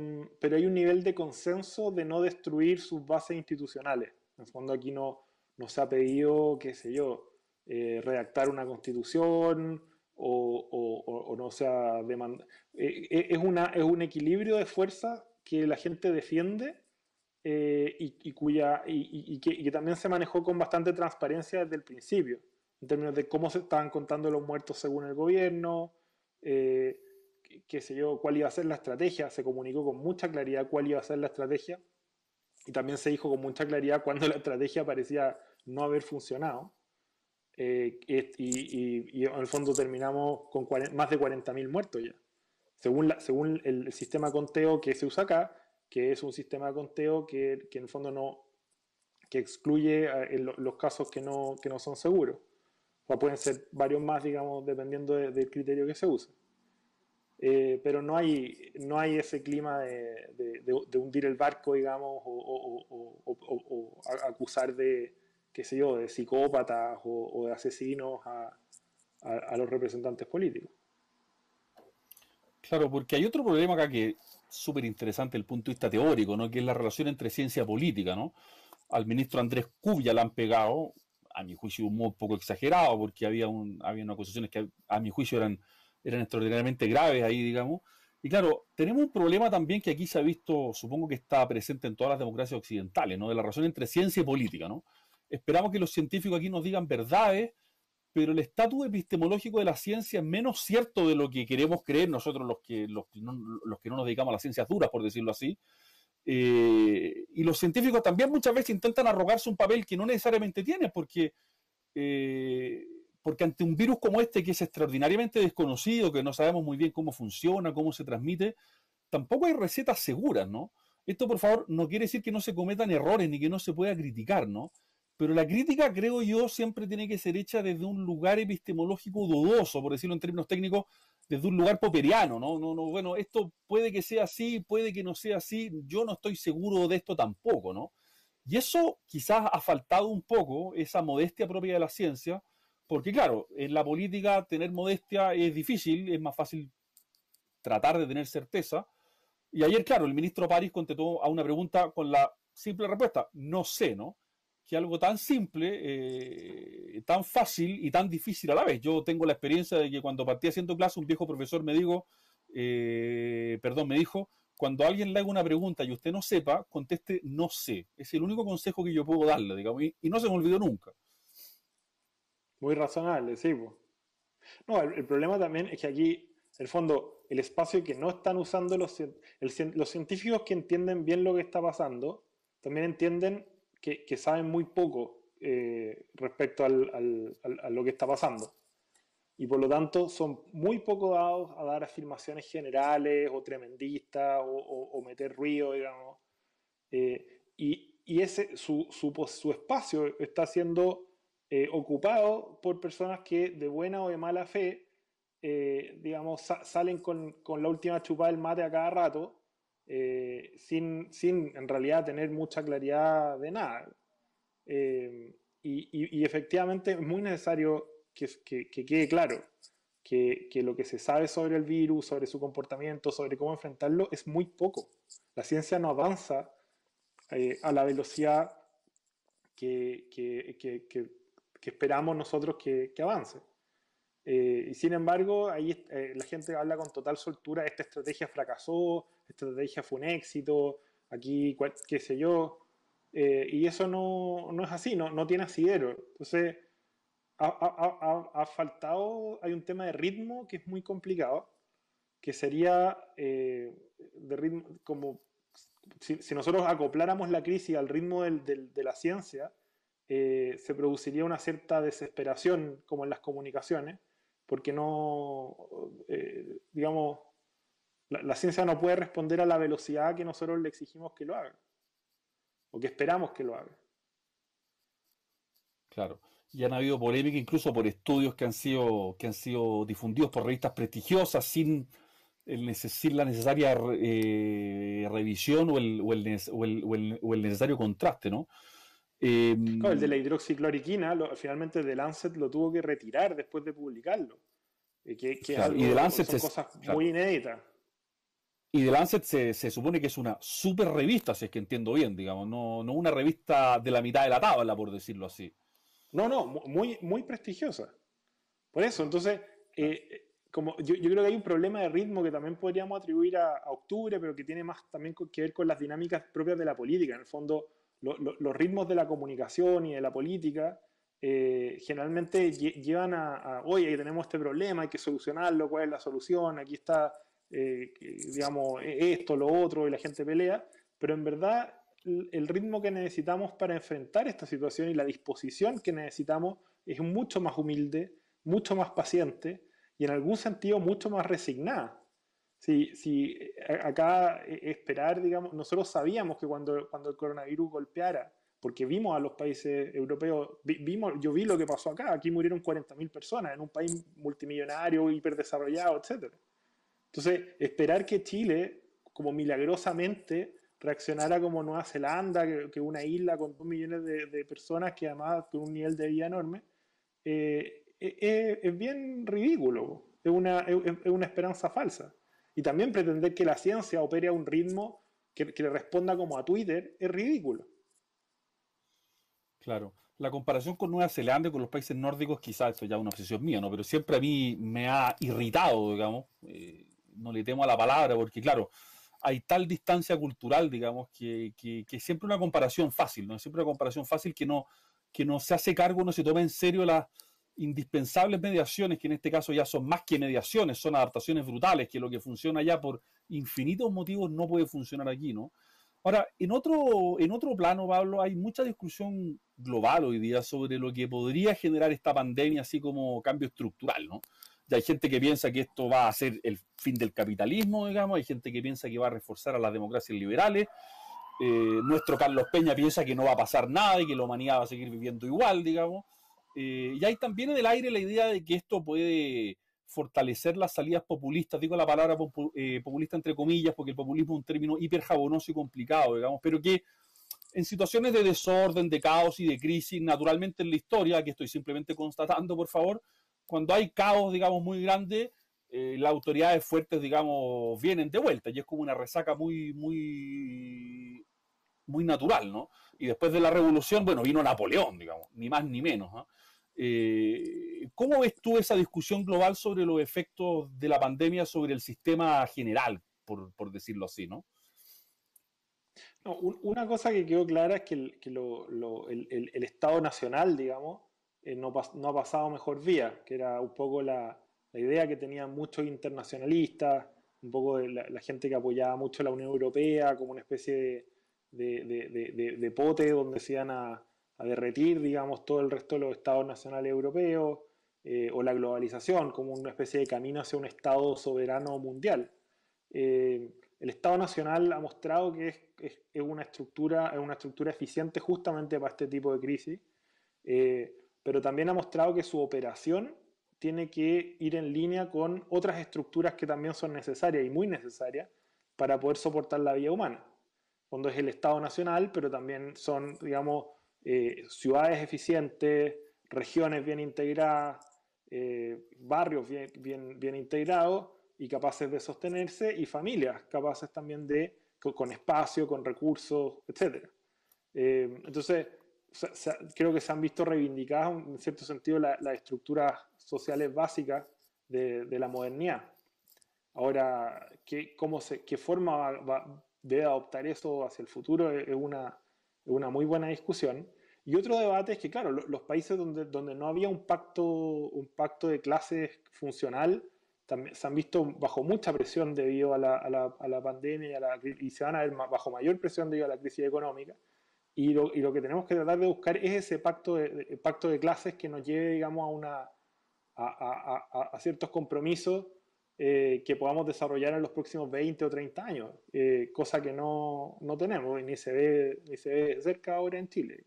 hay un nivel de consenso de no destruir sus bases institucionales. En el fondo aquí no se ha pedido, qué sé yo, redactar una constitución o no se ha demandado. Es un equilibrio de fuerzas que la gente defiende y que también se manejó con bastante transparencia desde el principio, en términos de cómo se estaban contando los muertos según el gobierno, eh, qué sé yo, cuál iba a ser la estrategia, se comunicó con mucha claridad cuál iba a ser la estrategia y también se dijo con mucha claridad cuando la estrategia parecía no haber funcionado. Y en el fondo terminamos con más de 40.000 muertos ya. Según el sistema de conteo que se usa acá, que es un sistema de conteo que en el fondo no, que excluye los casos que no son seguros. O pueden ser varios más, digamos, dependiendo del criterio que se use. Pero no hay ese clima de hundir el barco, digamos, o acusar de, qué sé yo, de psicópatas o de asesinos a los representantes políticos. Claro, porque hay otro problema acá que es súper interesante desde el punto de vista teórico, ¿no? Que es la relación entre ciencia y política, ¿no? Al ministro Andrés Cubia le han pegado, a mi juicio un modo poco exagerado, porque había unas acusaciones que a mi juicio eran extraordinariamente graves ahí, digamos. Y claro, tenemos un problema también que aquí se ha visto, supongo que está presente en todas las democracias occidentales, ¿no? De la relación entre ciencia y política, ¿no? Esperamos que los científicos aquí nos digan verdades, pero el estatus epistemológico de la ciencia es menos cierto de lo que queremos creer nosotros los que no nos dedicamos a las ciencias duras, por decirlo así. Y los científicos también muchas veces intentan arrogarse un papel que no necesariamente tienen, eh, porque ante un virus como este, que es extraordinariamente desconocido, que no sabemos muy bien cómo funciona, cómo se transmite, tampoco hay recetas seguras, ¿no? Esto, por favor, no quiere decir que no se cometan errores ni que no se pueda criticar, ¿no? Pero la crítica, creo yo, siempre tiene que ser hecha desde un lugar epistemológico dudoso, por decirlo en términos técnicos, desde un lugar popperiano, ¿no? Bueno, esto puede que sea así, puede que no sea así, yo no estoy seguro de esto tampoco, ¿no? Y eso quizás ha faltado un poco, esa modestia propia de la ciencia, porque claro, en la política tener modestia es difícil, es más fácil tratar de tener certeza. Y ayer, claro, el ministro París contestó a una pregunta con la simple respuesta, no sé, ¿no? Que algo tan simple, tan fácil y tan difícil a la vez. Yo tengo la experiencia de que cuando partí haciendo clase, un viejo profesor me dijo, cuando alguien le haga una pregunta y usted no sepa, conteste no sé. Es el único consejo que yo puedo darle, digamos, y no se me olvidó nunca. Muy razonable, sí, po. No, el problema también es que aquí, en el fondo, el espacio que no están usando los científicos que entienden bien lo que está pasando, también entienden que saben muy poco respecto a lo que está pasando. Y por lo tanto son muy poco dados a dar afirmaciones generales o tremendistas o meter ruido, digamos. Y ese, su espacio está siendo ocupado por personas que de buena o de mala fe, digamos, salen con la última chupada del mate a cada rato, sin en realidad tener mucha claridad de nada. Y efectivamente es muy necesario que quede claro que lo que se sabe sobre el virus, sobre su comportamiento, sobre cómo enfrentarlo, es muy poco. La ciencia no avanza a la velocidad que, que, que, que esperamos nosotros que avance. Y sin embargo, ahí la gente habla con total soltura, esta estrategia fracasó, esta estrategia fue un éxito, aquí qué sé yo, y eso no es así, no tiene asidero. Entonces, ha faltado, hay un tema de ritmo que es muy complicado, que sería de ritmo, como si nosotros acopláramos la crisis al ritmo de la ciencia, se produciría una cierta desesperación como en las comunicaciones, porque no, digamos, la ciencia no puede responder a la velocidad que nosotros le exigimos que lo haga, o que esperamos que lo haga. Claro. Y han habido polémica incluso por estudios que han sido difundidos por revistas prestigiosas sin, sin la necesaria revisión o el necesario contraste, ¿no? Eh, Claro, el de la hidroxicloroquina, finalmente The Lancet lo tuvo que retirar después de publicarlo, que es claro, y The algo, Lancet, son cosas claro, muy inéditas. y The Lancet se supone que es una super revista, si es que entiendo bien, digamos, no una revista de la mitad de la tabla, por decirlo así. No, muy prestigiosa. Por eso, entonces, Claro. como yo creo que hay un problema de ritmo que también podríamos atribuir a octubre, pero que tiene más también que ver con las dinámicas propias de la política. En el fondo, los ritmos de la comunicación y de la política generalmente llevan oye, ahí tenemos este problema, hay que solucionarlo, ¿cuál es la solución? Aquí está, digamos, esto, lo otro, y la gente pelea, pero en verdad el ritmo que necesitamos para enfrentar esta situación y la disposición que necesitamos es mucho más humilde, mucho más paciente y en algún sentido mucho más resignada. Si acá esperar, digamos, nosotros sabíamos que cuando el coronavirus golpeara, porque vimos a los países europeos, yo vi lo que pasó acá, aquí murieron 40.000 personas en un país multimillonario, hiperdesarrollado, etc. Entonces, esperar que Chile, como milagrosamente, reaccionara como Nueva Zelanda, que una isla con 2 millones de personas, que además con un nivel de vida enorme, es bien ridículo, es una esperanza falsa. Y también pretender que la ciencia opere a un ritmo que le responda como a Twitter es ridículo. Claro. La comparación con Nueva Zelanda y con los países nórdicos, quizás esto ya es una obsesión mía, ¿no? Pero siempre a mí me ha irritado, digamos, no le temo a la palabra, porque claro, hay tal distancia cultural, digamos, que siempre una comparación fácil, ¿no? Siempre una comparación fácil que no se hace cargo, no se toma en serio las indispensables mediaciones, que en este caso ya son más que mediaciones, son adaptaciones brutales, que lo que funciona allá por infinitos motivos no puede funcionar aquí, ¿no? Ahora, en otro plano, Pablo, hay mucha discusión global hoy día sobre lo que podría generar esta pandemia, así como cambio estructural, ¿no? Ya hay gente que piensa que esto va a ser el fin del capitalismo, digamos, hay gente que piensa que va a reforzar a las democracias liberales, nuestro Carlos Peña piensa que no va a pasar nada y que la humanidad va a seguir viviendo igual, digamos. Y hay también en el aire la idea de que esto puede fortalecer las salidas populistas, digo la palabra populista entre comillas, porque el populismo es un término hiper jabonoso y complicado, digamos, pero que en situaciones de desorden, de caos y de crisis, naturalmente en la historia, que estoy simplemente constatando, por favor, cuando hay caos, digamos, muy grande, las autoridades fuertes, digamos, vienen de vuelta y es como una resaca muy natural, ¿no? Y después de la revolución, bueno, vino Napoleón, digamos, ni más ni menos, ¿no? ¿Cómo ves tú esa discusión global sobre los efectos de la pandemia sobre el sistema general, por decirlo así, ¿no? No, una cosa que quedó clara es que el Estado Nacional, digamos, no ha pasado mejor vía, que era un poco la idea que tenían muchos internacionalistas, un poco de la gente que apoyaba mucho a la Unión Europea como una especie de pote donde se iban a derretir, digamos, todo el resto de los estados nacionales europeos, o la globalización como una especie de camino hacia un estado soberano mundial. El Estado Nacional ha mostrado que es una estructura eficiente justamente para este tipo de crisis, pero también ha mostrado que su operación tiene que ir en línea con otras estructuras que también son necesarias y muy necesarias para poder soportar la vida humana. Cuando es el Estado Nacional, pero también son, digamos, ciudades eficientes, regiones bien integradas, barrios bien integrados y capaces de sostenerse, y familias capaces también con espacio, con recursos, etc. Entonces, creo que se han visto reivindicadas, en cierto sentido, las estructuras sociales básicas de la modernidad. Ahora, ¿qué forma debe adoptar eso hacia el futuro? Es una muy buena discusión. Y otro debate es que, claro, los países donde no había un pacto de clases funcional también se han visto bajo mucha presión debido a la pandemia y se van a ver bajo mayor presión debido a la crisis económica. Y lo que tenemos que tratar de buscar es ese pacto de clases que nos lleve, digamos, a ciertos compromisos que podamos desarrollar en los próximos 20 o 30 años, cosa que no tenemos y ni se ve cerca ahora en Chile.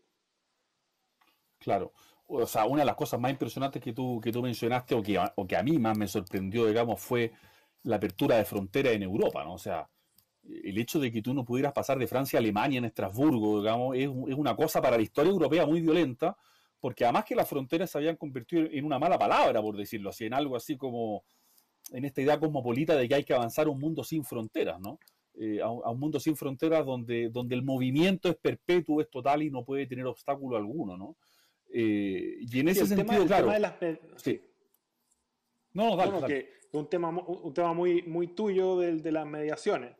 Claro. O sea, una de las cosas más impresionantes que tú mencionaste o que a mí más me sorprendió, digamos, fue la apertura de fronteras en Europa, ¿no? O sea, el hecho de que tú no pudieras pasar de Francia a Alemania en Estrasburgo, digamos, es una cosa para la historia europea muy violenta, porque además que las fronteras se habían convertido en una mala palabra, por decirlo así, en algo así como en esta idea cosmopolita de que hay que avanzar a un mundo sin fronteras, ¿no? A un mundo sin fronteras donde el movimiento es perpetuo, es total y no puede tener obstáculo alguno, ¿no? Y en Sí, ese sentido, claro, tema de las... sí. Sí. No, No, dale, no, dale. que es un tema muy tuyo de las mediaciones.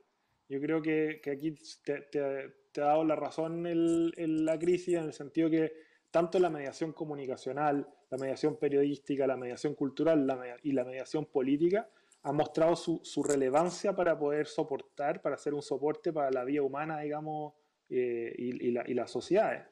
Yo creo que aquí te ha dado la razón la crisis, en el sentido que tanto la mediación comunicacional, la mediación periodística, la mediación cultural y la mediación política han mostrado su relevancia para poder soportar, para ser un soporte para la vida humana, digamos, y las sociedades.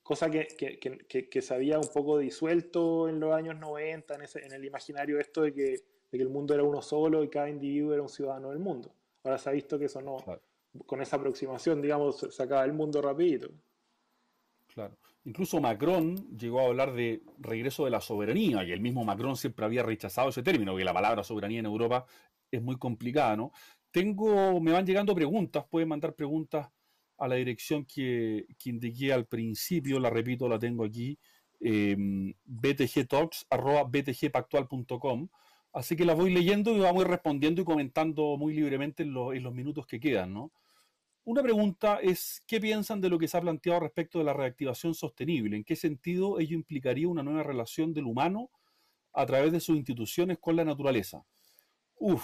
Cosa que se había un poco disuelto en los años 90, en el imaginario esto de que el mundo era uno solo y cada individuo era un ciudadano del mundo. Ahora se ha visto que eso no, Claro, con esa aproximación, digamos, se acaba el mundo rapidito. claro. Incluso Macron llegó a hablar de regreso de la soberanía, y el mismo Macron siempre había rechazado ese término, que la palabra soberanía en Europa es muy complicada, ¿no? Me van llegando preguntas, pueden mandar preguntas a la dirección que indiqué al principio, la repito, la tengo aquí, btgtalks@btgpactual.com. Así que las voy leyendo y vamos a ir respondiendo y comentando muy libremente en los minutos que quedan, ¿no? Una pregunta es, ¿qué piensan de lo que se ha planteado respecto de la reactivación sostenible? ¿En qué sentido ello implicaría una nueva relación del humano a través de sus instituciones con la naturaleza?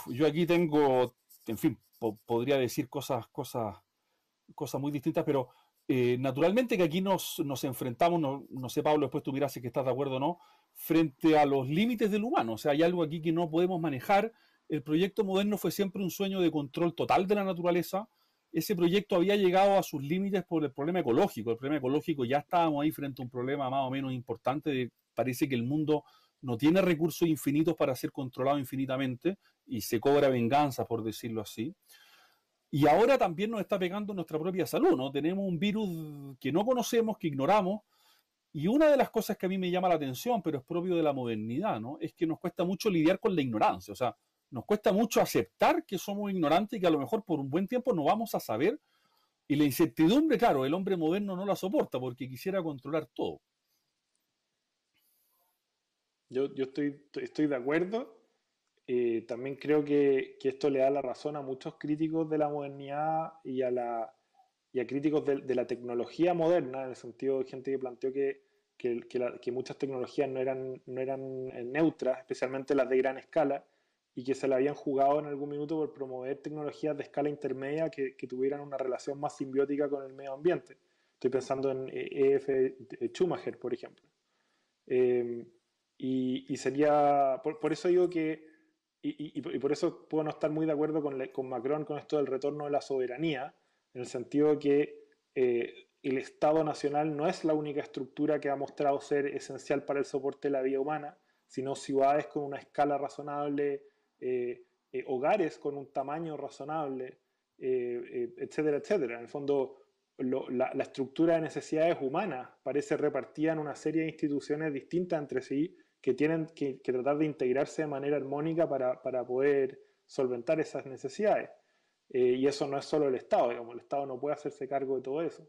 Yo aquí tengo, en fin, podría decir cosas muy distintas, pero naturalmente que aquí nos enfrentamos, no sé, Pablo, después tú miras si que estás de acuerdo o no, frente a los límites del humano. O sea, hay algo aquí que no podemos manejar. El proyecto moderno fue siempre un sueño de control total de la naturaleza. Ese proyecto había llegado a sus límites por el problema ecológico. El problema ecológico, ya estábamos ahí frente a un problema más o menos importante. Parece que el mundo no tiene recursos infinitos para ser controlado infinitamente y se cobra venganza, por decirlo así. Y ahora también nos está pegando nuestra propia salud, ¿no? Tenemos un virus que no conocemos, que ignoramos, y una de las cosas que a mí me llama la atención, pero es propio de la modernidad, ¿no? Es que nos cuesta mucho lidiar con la ignorancia, o sea, nos cuesta mucho aceptar que somos ignorantes y que a lo mejor por un buen tiempo no vamos a saber, y la incertidumbre, claro, el hombre moderno no la soporta porque quisiera controlar todo. Yo estoy de acuerdo. También creo que esto le da la razón a muchos críticos de la modernidad y a críticos de la tecnología moderna, en el sentido de gente que planteó que muchas tecnologías no eran neutras, especialmente las de gran escala, y que se la habían jugado en algún minuto por promover tecnologías de escala intermedia que tuvieran una relación más simbiótica con el medio ambiente. Estoy pensando en E.F. Schumacher, por ejemplo. Eh, y sería, por eso digo que y por eso puedo no estar muy de acuerdo con Macron con esto del retorno de la soberanía, en el sentido de que el Estado nacional no es la única estructura que ha mostrado ser esencial para el soporte de la vida humana, sino ciudades con una escala razonable, hogares con un tamaño razonable, etcétera, etcétera. En el fondo, la estructura de necesidades humanas parece repartida en una serie de instituciones distintas entre sí que tienen que tratar de integrarse de manera armónica para poder solventar esas necesidades. Y eso no es solo el Estado, digamos, el Estado no puede hacerse cargo de todo eso.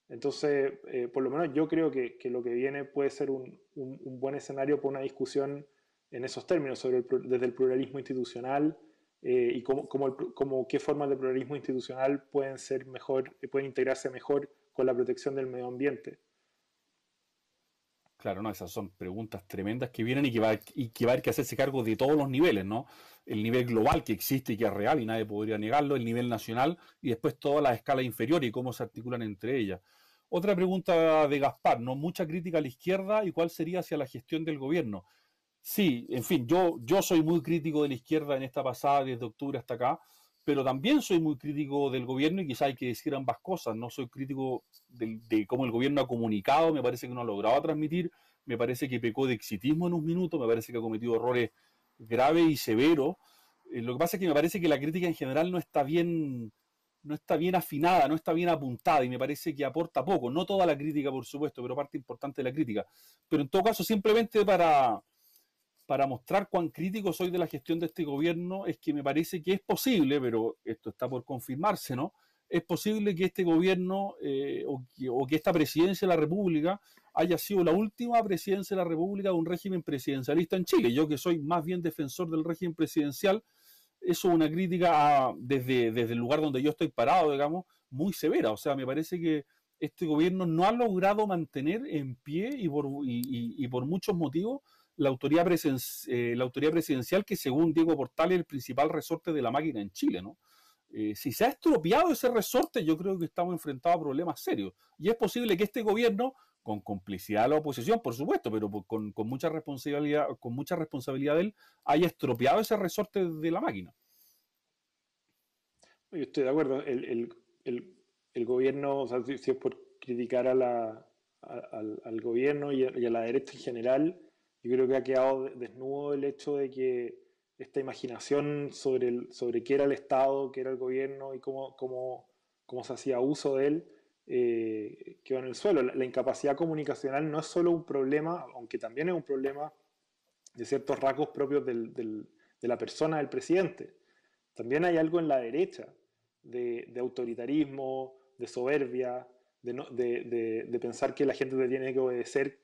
Entonces, por lo menos yo creo que lo que viene puede ser un buen escenario para una discusión en esos términos, desde el pluralismo institucional y qué formas de pluralismo institucional pueden ser mejor, pueden integrarse mejor con la protección del medio ambiente. Claro, no, esas son preguntas tremendas que vienen y que va a haber que hacerse cargo de todos los niveles, ¿no? El nivel global que existe y que es real y nadie podría negarlo, el nivel nacional y después todas las escalas inferiores y cómo se articulan entre ellas. Otra pregunta de Gaspar, ¿no? Mucha crítica a la izquierda y cuál sería hacia la gestión del gobierno. Sí, en fin, yo soy muy crítico de la izquierda en esta pasada desde octubre hasta acá, pero también soy muy crítico del gobierno y quizá hay que decir ambas cosas. No soy crítico de cómo el gobierno ha comunicado, me parece que no ha logrado transmitir, me parece que pecó de exitismo en un minuto, me parece que ha cometido errores graves y severos. Lo que pasa es que me parece que la crítica en general no está bien afinada, no está bien apuntada y me parece que aporta poco. No toda la crítica, por supuesto, pero parte importante de la crítica. Pero en todo caso, simplemente para mostrar cuán crítico soy de la gestión de este gobierno, es que me parece que es posible, pero esto está por confirmarse, ¿no? Es posible que este gobierno o que esta presidencia de la República haya sido la última presidencia de la República de un régimen presidencialista en Chile. Yo que soy más bien defensor del régimen presidencial, eso es una crítica desde el lugar donde yo estoy parado, digamos, muy severa. O sea, me parece que este gobierno no ha logrado mantener en pie y por muchos motivos la autoridad presidencial que según Diego Portales es el principal resorte de la máquina en Chile, ¿no? Si se ha estropeado ese resorte, yo creo que estamos enfrentados a problemas serios. Y es posible que este gobierno, con complicidad de la oposición, por supuesto, pero con mucha responsabilidad de él, haya estropeado ese resorte de la máquina. Yo estoy de acuerdo. El gobierno, o sea, si es por criticar al gobierno y a la derecha en general, yo creo que ha quedado desnudo el hecho de que esta imaginación sobre qué era el Estado, qué era el gobierno y cómo se hacía uso de él, quedó en el suelo. La incapacidad comunicacional no es solo un problema, aunque también es un problema de ciertos rasgos propios de la persona del presidente. También hay algo en la derecha de autoritarismo, de soberbia, de pensar que la gente te tiene que obedecer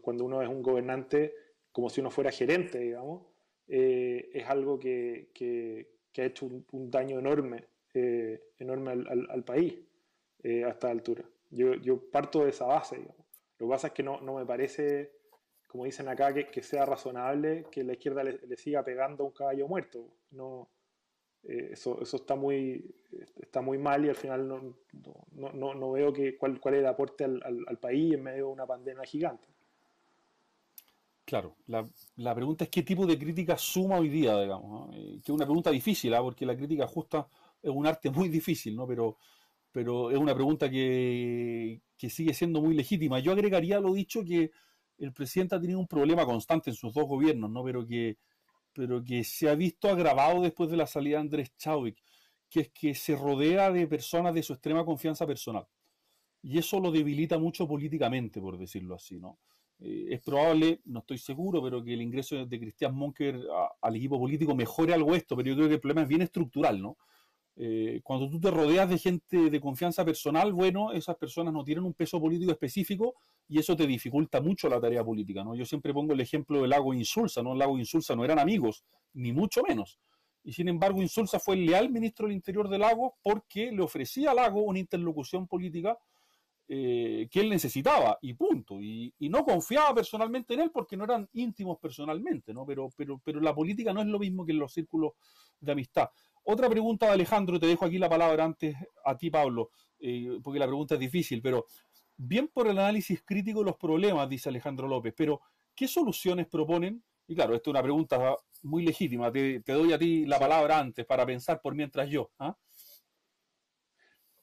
cuando uno es un gobernante, como si uno fuera gerente, digamos. Es algo que ha hecho un daño enorme, enorme al país a esta altura. Yo parto de esa base, digamos. Lo que pasa es que no me parece, como dicen acá, que sea razonable que la izquierda le siga pegando a un caballo muerto. No, eso está muy mal y al final no veo cuál es el aporte al país en medio de una pandemia gigante. Claro, la pregunta es qué tipo de crítica suma hoy día, digamos, ¿no? Que es una pregunta difícil, ¿ah? Porque la crítica justa es un arte muy difícil, ¿no? Pero es una pregunta que sigue siendo muy legítima. Yo agregaría lo dicho que el presidente ha tenido un problema constante en sus dos gobiernos, ¿no? Pero que se ha visto agravado después de la salida de Andrés Chadwick, que es que se rodea de personas de su extrema confianza personal. Y eso lo debilita mucho políticamente, por decirlo así, ¿no? Es probable, no estoy seguro, pero que el ingreso de Christian Monker al equipo político mejore algo esto, pero yo creo que el problema es bien estructural, ¿no? Cuando tú te rodeas de gente de confianza personal, bueno, esas personas no tienen un peso político específico y eso te dificulta mucho la tarea política, ¿no? Yo siempre pongo el ejemplo del Lago Insulza, ¿no? El Lago Insulza no eran amigos, ni mucho menos. Y sin embargo, Insulza fue el leal ministro del Interior de Lago porque le ofrecía a Lago una interlocución política que él necesitaba, y punto. Y no confiaba personalmente en él porque no eran íntimos personalmente, ¿no? Pero la política no es lo mismo que en los círculos de amistad. Otra pregunta de Alejandro, te dejo aquí la palabra antes a ti, Pablo, porque la pregunta es difícil, pero bien por el análisis crítico de los problemas, dice Alejandro López, pero ¿qué soluciones proponen? Y claro, esta es una pregunta muy legítima. Te doy a ti la Sí. palabra antes para pensar por mientras yo. ¿Ah?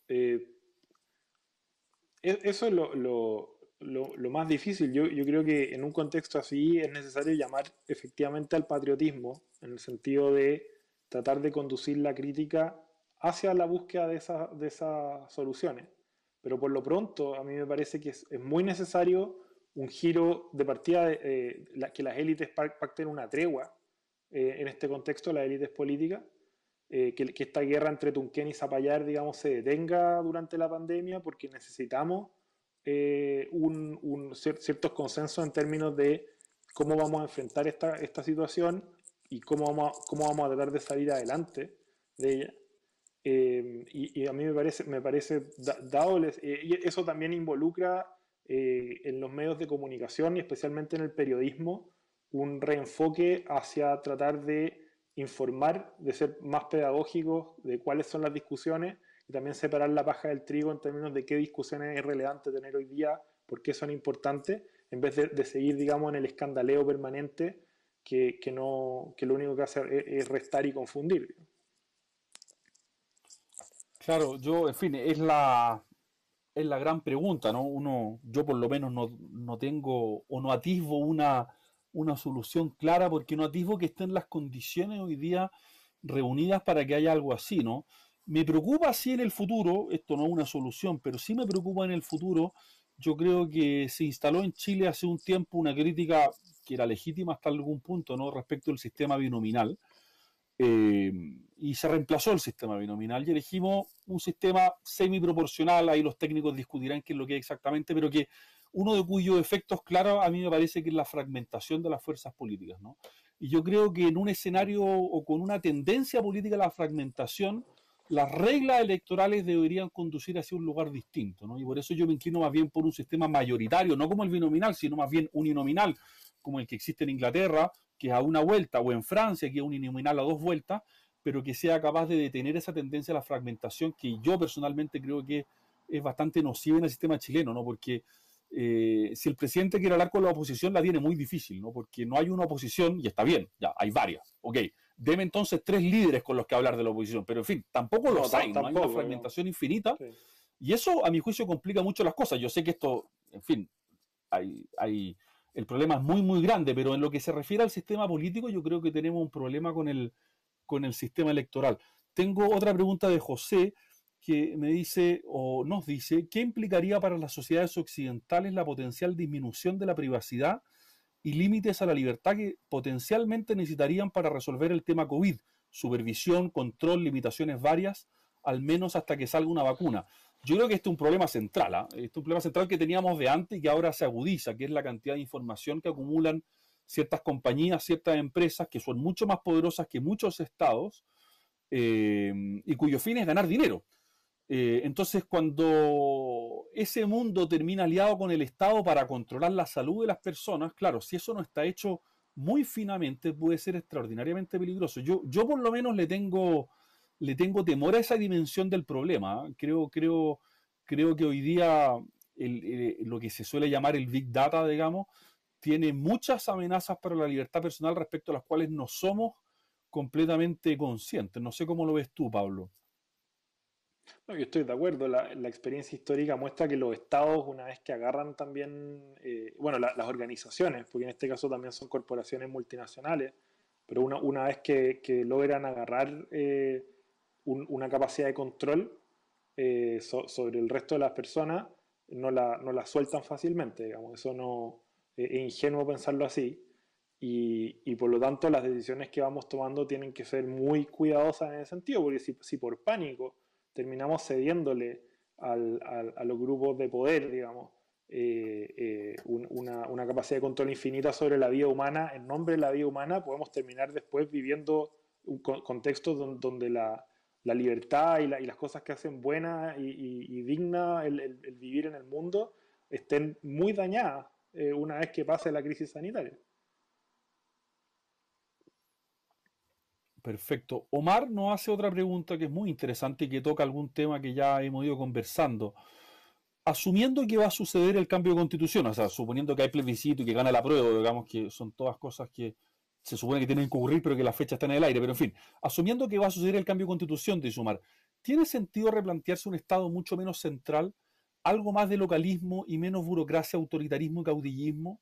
Eh, Eso es lo más difícil. Yo creo que en un contexto así es necesario llamar efectivamente al patriotismo, en el sentido de tratar de conducir la crítica hacia la búsqueda de esas soluciones. Pero por lo pronto, a mí me parece que es muy necesario un giro de partida, que las élites pacten una tregua en este contexto, las élites políticas, que esta guerra entre Tunquén y Zapallar, digamos, se detenga durante la pandemia, porque necesitamos ciertos consensos en términos de cómo vamos a enfrentar esta situación y cómo vamos a tratar de salir adelante de ella. Y a mí me parece y eso también involucra en los medios de comunicación y especialmente en el periodismo un reenfoque hacia tratar de informar, de ser más pedagógicos de cuáles son las discusiones y también separar la paja del trigo en términos de qué discusiones es relevante tener hoy día, por qué son importantes, en vez de seguir, digamos, en el escandaleo permanente que lo único que hace es restar y confundir. Claro, en fin, es la gran pregunta, ¿no? Yo por lo menos no tengo o no atisbo una solución clara porque no atisbo que estén las condiciones hoy día reunidas para que haya algo así, ¿no? Me preocupa si en el futuro, esto no es una solución, pero sí me preocupa en el futuro, yo creo que se instaló en Chile hace un tiempo una crítica que era legítima hasta algún punto, ¿no? Respecto al sistema binominal eh, y se reemplazó el sistema binominal y elegimos un sistema semiproporcional, ahí los técnicos discutirán qué es lo que es exactamente, pero que uno de cuyos efectos claros a mí me parece que es la fragmentación de las fuerzas políticas, ¿no? Y yo creo que en un escenario o con una tendencia política a la fragmentación, las reglas electorales deberían conducir hacia un lugar distinto, ¿no? Y por eso yo me inclino más bien por un sistema mayoritario, no como el binominal, sino más bien uninominal, como el que existe en Inglaterra, que es a una vuelta, o en Francia, que es uninominal a dos vueltas, pero que sea capaz de detener esa tendencia a la fragmentación que yo personalmente creo que es bastante nociva en el sistema chileno, ¿no? Porque si el presidente quiere hablar con la oposición, la tiene muy difícil, ¿no? Porque no hay una oposición, y está bien, ya, hay varias, ok. Deme entonces tres líderes con los que hablar de la oposición, pero en fin, tampoco No, los hay, ¿no? Hay una tampoco, fragmentación infinita, sí. y eso, a mi juicio, complica mucho las cosas. Yo sé que esto, en fin, el problema es muy, muy grande, pero en lo que se refiere al sistema político, yo creo que tenemos un problema con el sistema electoral. Tengo otra pregunta de José que me dice o nos dice, ¿qué implicaría para las sociedades occidentales la potencial disminución de la privacidad y límites a la libertad que potencialmente necesitarían para resolver el tema COVID? Supervisión, control, limitaciones varias, al menos hasta que salga una vacuna. Yo creo que este es un problema central, ¿eh? Este es un problema central que teníamos de antes y que ahora se agudiza, que es la cantidad de información que acumulan ciertas compañías, ciertas empresas que son mucho más poderosas que muchos estados y cuyo fin es ganar dinero. Entonces, cuando ese mundo termina aliado con el Estado para controlar la salud de las personas, claro, si eso no está hecho muy finamente, puede ser extraordinariamente peligroso. Yo por lo menos le tengo temor a esa dimensión del problema. Creo que hoy día lo que se suele llamar el Big Data, digamos, tiene muchas amenazas para la libertad personal respecto a las cuales no somos completamente conscientes. No sé cómo lo ves tú, Pablo. No, yo estoy de acuerdo. La experiencia histórica muestra que los estados, una vez que agarran también, bueno, las organizaciones, porque en este caso también son corporaciones multinacionales, pero una vez que logran agarrar una capacidad de control sobre el resto de las personas, no la sueltan fácilmente, digamos. Eso no es ingenuo pensarlo así. Y por lo tanto las decisiones que vamos tomando tienen que ser muy cuidadosas en ese sentido, porque si por pánico terminamos cediéndole a los grupos de poder, digamos, una capacidad de control infinita sobre la vida humana, en nombre de la vida humana, podemos terminar después viviendo contextos donde la libertad y las cosas que hacen buenas y dignas el vivir en el mundo estén muy dañadas una vez que pase la crisis sanitaria. Perfecto. Omar nos hace otra pregunta que es muy interesante y que toca algún tema que ya hemos ido conversando. Asumiendo que va a suceder el cambio de constitución, o sea, suponiendo que hay plebiscito y que gana la prueba, digamos que son todas cosas que se supone que tienen que ocurrir, pero que la fecha está en el aire. Pero en fin, asumiendo que va a suceder el cambio de constitución de Sumar, ¿tiene sentido replantearse un Estado mucho menos central, algo más de localismo y menos burocracia, autoritarismo y caudillismo?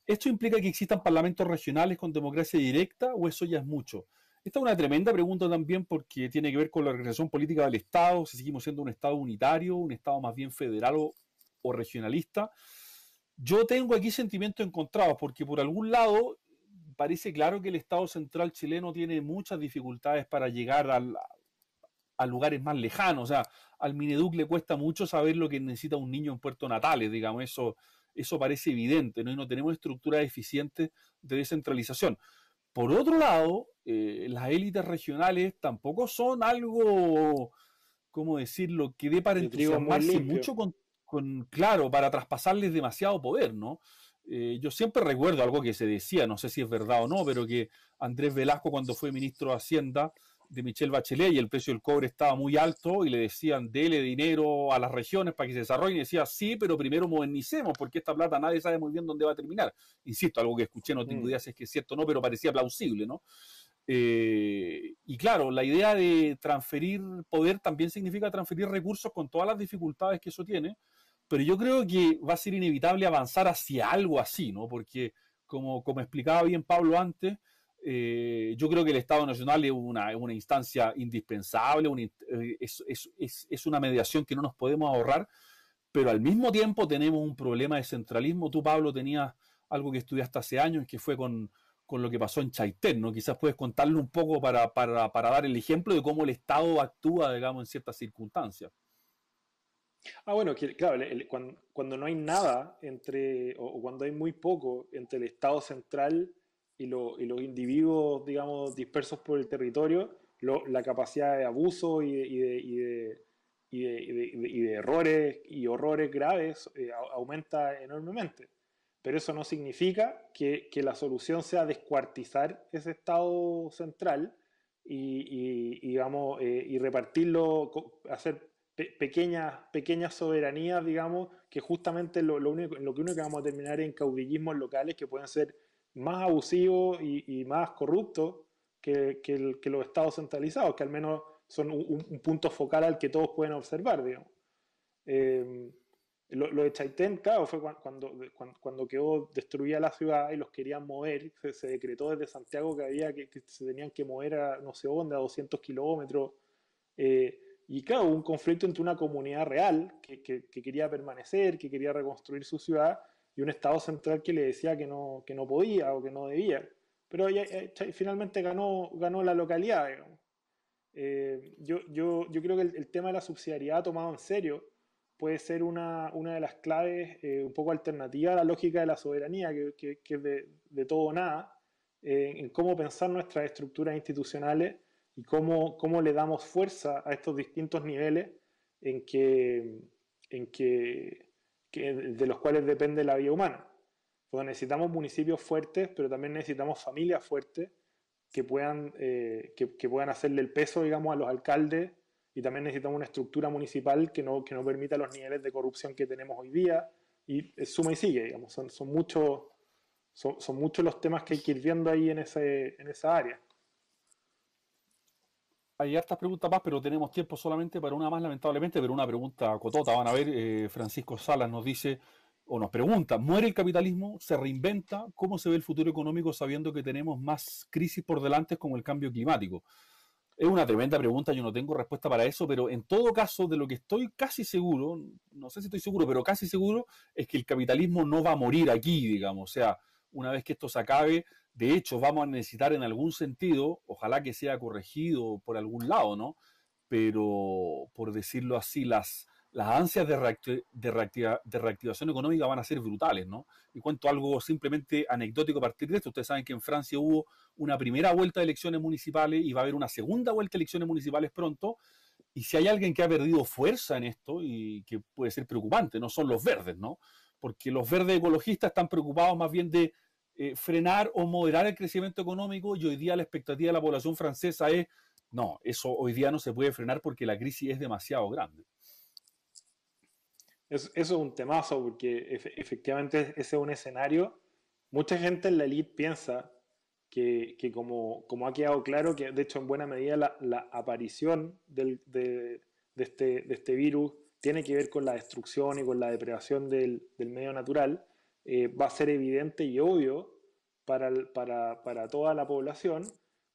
¿Esto implica que existan parlamentos regionales con democracia directa o eso ya es mucho? Esta es una tremenda pregunta también porque tiene que ver con la organización política del Estado, si seguimos siendo un Estado unitario, un Estado más bien federal o regionalista. Yo tengo aquí sentimientos encontrados porque por algún lado parece claro que el Estado central chileno tiene muchas dificultades para llegar a lugares más lejanos. O sea, al Mineduc le cuesta mucho saber lo que necesita un niño en Puerto Natales, digamos, eso parece evidente, ¿no? Y no tenemos estructuras eficientes de descentralización. Por otro lado, las élites regionales tampoco son algo, ¿cómo decirlo?, que dé para de trigo muy entusiasmarse limpio. mucho claro, para traspasarles demasiado poder, ¿no? Yo siempre recuerdo algo que se decía, no sé si es verdad o no, pero que Andrés Velasco cuando fue ministro de Hacienda de Michelle Bachelet y el precio del cobre estaba muy alto y le decían dele dinero a las regiones para que se desarrollen y decía sí, pero primero modernicemos porque esta plata nadie sabe muy bien dónde va a terminar. Insisto, algo que escuché, no tengo idea si es que es cierto o no, pero parecía plausible, ¿no? Y claro, la idea de transferir poder también significa transferir recursos con todas las dificultades que eso tiene, pero yo creo que va a ser inevitable avanzar hacia algo así, ¿no? Porque, como explicaba bien Pablo antes, yo creo que el Estado Nacional es una instancia indispensable, es una mediación que no nos podemos ahorrar, pero al mismo tiempo tenemos un problema de centralismo. Tú, Pablo, tenías algo que estudiaste hace años, que fue con lo que pasó en Chaitén, ¿no? Quizás puedes contarle un poco para dar el ejemplo de cómo el Estado actúa, digamos, en ciertas circunstancias. Bueno, claro, cuando no hay nada entre, o cuando hay muy poco entre el Estado central y los individuos, digamos, dispersos por el territorio, la capacidad de abuso y de errores y horrores graves aumenta enormemente. Pero eso no significa que la solución sea descuartizar ese Estado central digamos, y repartirlo, hacer pequeñas soberanías, digamos, que justamente lo que único que vamos a terminar en caudillismos locales que pueden ser más abusivos y más corruptos que los estados centralizados, que al menos son un punto focal al que todos pueden observar, digamos. Eh, lo de Chaitén, claro, fue cuando quedó destruida la ciudad y los querían mover, se decretó desde Santiago que se tenían que mover a no sé dónde, a 200 kilómetros. Y claro, hubo un conflicto entre una comunidad real que quería permanecer, que quería reconstruir su ciudad, y un Estado central que le decía que no podía o que no debía. Pero finalmente ganó la localidad, digamos. Yo creo que el tema de la subsidiariedad tomado en serio puede ser una de las claves un poco alternativa a la lógica de la soberanía, que es de todo o nada, en cómo pensar nuestras estructuras institucionales y cómo le damos fuerza a estos distintos niveles en de los cuales depende la vida humana. Pues necesitamos municipios fuertes, pero también necesitamos familias fuertes que puedan hacerle el peso, digamos, a los alcaldes, y también necesitamos una estructura municipal que no permita los niveles de corrupción que tenemos hoy día, y suma y sigue, digamos, son muchos los temas que hay que ir viendo ahí en esa área. Hay hartas preguntas más, pero tenemos tiempo solamente para una más, lamentablemente, pero una pregunta cotota. Van a ver, Francisco Salas nos dice, o nos pregunta, ¿muere el capitalismo? ¿Se reinventa? ¿Cómo se ve el futuro económico sabiendo que tenemos más crisis por delante como el cambio climático? Es una tremenda pregunta, yo no tengo respuesta para eso, pero en todo caso, de lo que estoy casi seguro, no sé si estoy seguro, pero casi seguro, es que el capitalismo no va a morir aquí, digamos. O sea, una vez que esto se acabe, de hecho, vamos a necesitar en algún sentido, ojalá que sea corregido por algún lado, ¿no? Pero, por decirlo así, las ansias de reactivación económica van a ser brutales, ¿no? Y cuento algo simplemente anecdótico a partir de esto. Ustedes saben que en Francia hubo una primera vuelta de elecciones municipales y va a haber una segunda vuelta de elecciones municipales pronto. Y si hay alguien que ha perdido fuerza en esto y que puede ser preocupante, no son los verdes, ¿no? Porque los verdes ecologistas están preocupados más bien de frenar o moderar el crecimiento económico, y hoy día la expectativa de la población francesa es, no, eso hoy día no se puede frenar porque la crisis es demasiado grande. Eso es un temazo porque efectivamente ese es un escenario. Mucha gente en la elite piensa que como ha quedado claro, que de hecho en buena medida la aparición de este virus tiene que ver con la destrucción y con la depredación del medio natural, va a ser evidente y obvio para toda la población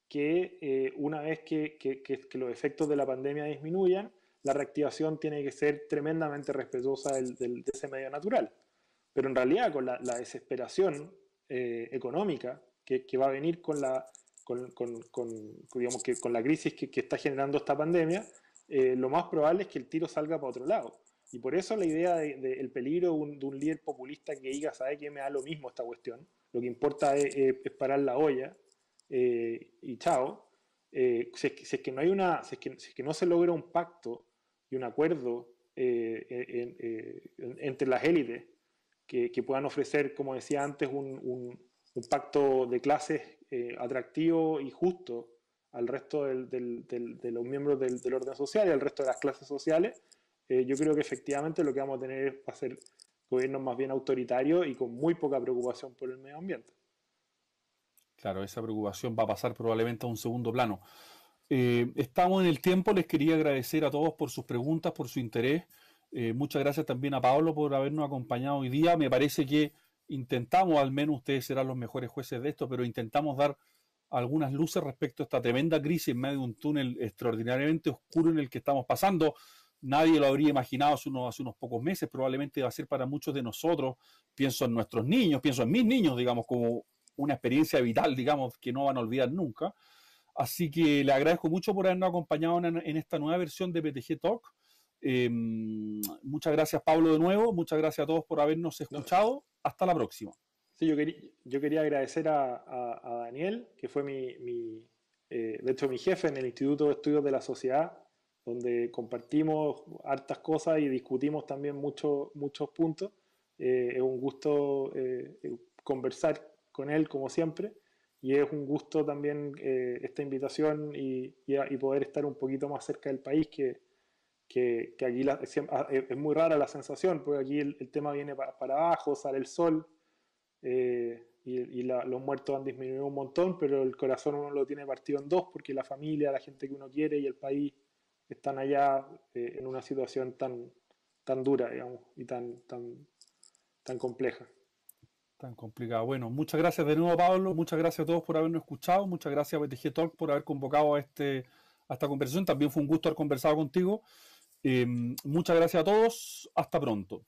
que una vez que los efectos de la pandemia disminuyan, la reactivación tiene que ser tremendamente respetuosa de ese medio natural. Pero en realidad con la desesperación económica que va a venir digamos, con la crisis que está generando esta pandemia, lo más probable es que el tiro salga para otro lado. Y por eso la idea del peligro de un líder populista que diga, ¿sabe qué? Me da lo mismo esta cuestión. Lo que importa es parar la olla y chao. Si es que no hay si es que no se logra un pacto y un acuerdo entre las élites que puedan ofrecer, como decía antes, un pacto de clases atractivo y justo al resto de los miembros del orden social y al resto de las clases sociales, yo creo que efectivamente lo que vamos a tener va a ser gobiernos más bien autoritarios y con muy poca preocupación por el medio ambiente. Claro, esa preocupación va a pasar probablemente a un segundo plano. Estamos en el tiempo, les quería agradecer a todos por sus preguntas, por su interés. Muchas gracias también a Pablo por habernos acompañado hoy día. Me parece que intentamos, al menos ustedes serán los mejores jueces de esto, pero intentamos dar algunas luces respecto a esta tremenda crisis en medio de un túnel extraordinariamente oscuro en el que estamos pasando. Nadie lo habría imaginado hace unos pocos meses, probablemente va a ser para muchos de nosotros. Pienso en nuestros niños, pienso en mis niños, digamos, como una experiencia vital, digamos, que no van a olvidar nunca. Así que le agradezco mucho por habernos acompañado en esta nueva versión de PTG Talk. Muchas gracias, Pablo, de nuevo. Muchas gracias a todos por habernos escuchado. Hasta la próxima. Sí, yo quería agradecer a Daniel, que fue de hecho mi jefe en el Instituto de Estudios de la Sociedad, donde compartimos hartas cosas y discutimos también muchos puntos. Es un gusto conversar con él, como siempre, y es un gusto también esta invitación y poder estar un poquito más cerca del país, que aquí es muy rara la sensación, porque aquí el tema viene para abajo, sale el sol, los muertos han disminuido un montón, pero el corazón uno lo tiene partido en dos, porque la familia, la gente que uno quiere y el país están allá en una situación tan dura, digamos, y tan compleja. Tan complicado. Bueno, muchas gracias de nuevo, Pablo. Muchas gracias a todos por habernos escuchado. Muchas gracias a BTG Talk por haber convocado a esta conversación. También fue un gusto haber conversado contigo. Muchas gracias a todos. Hasta pronto.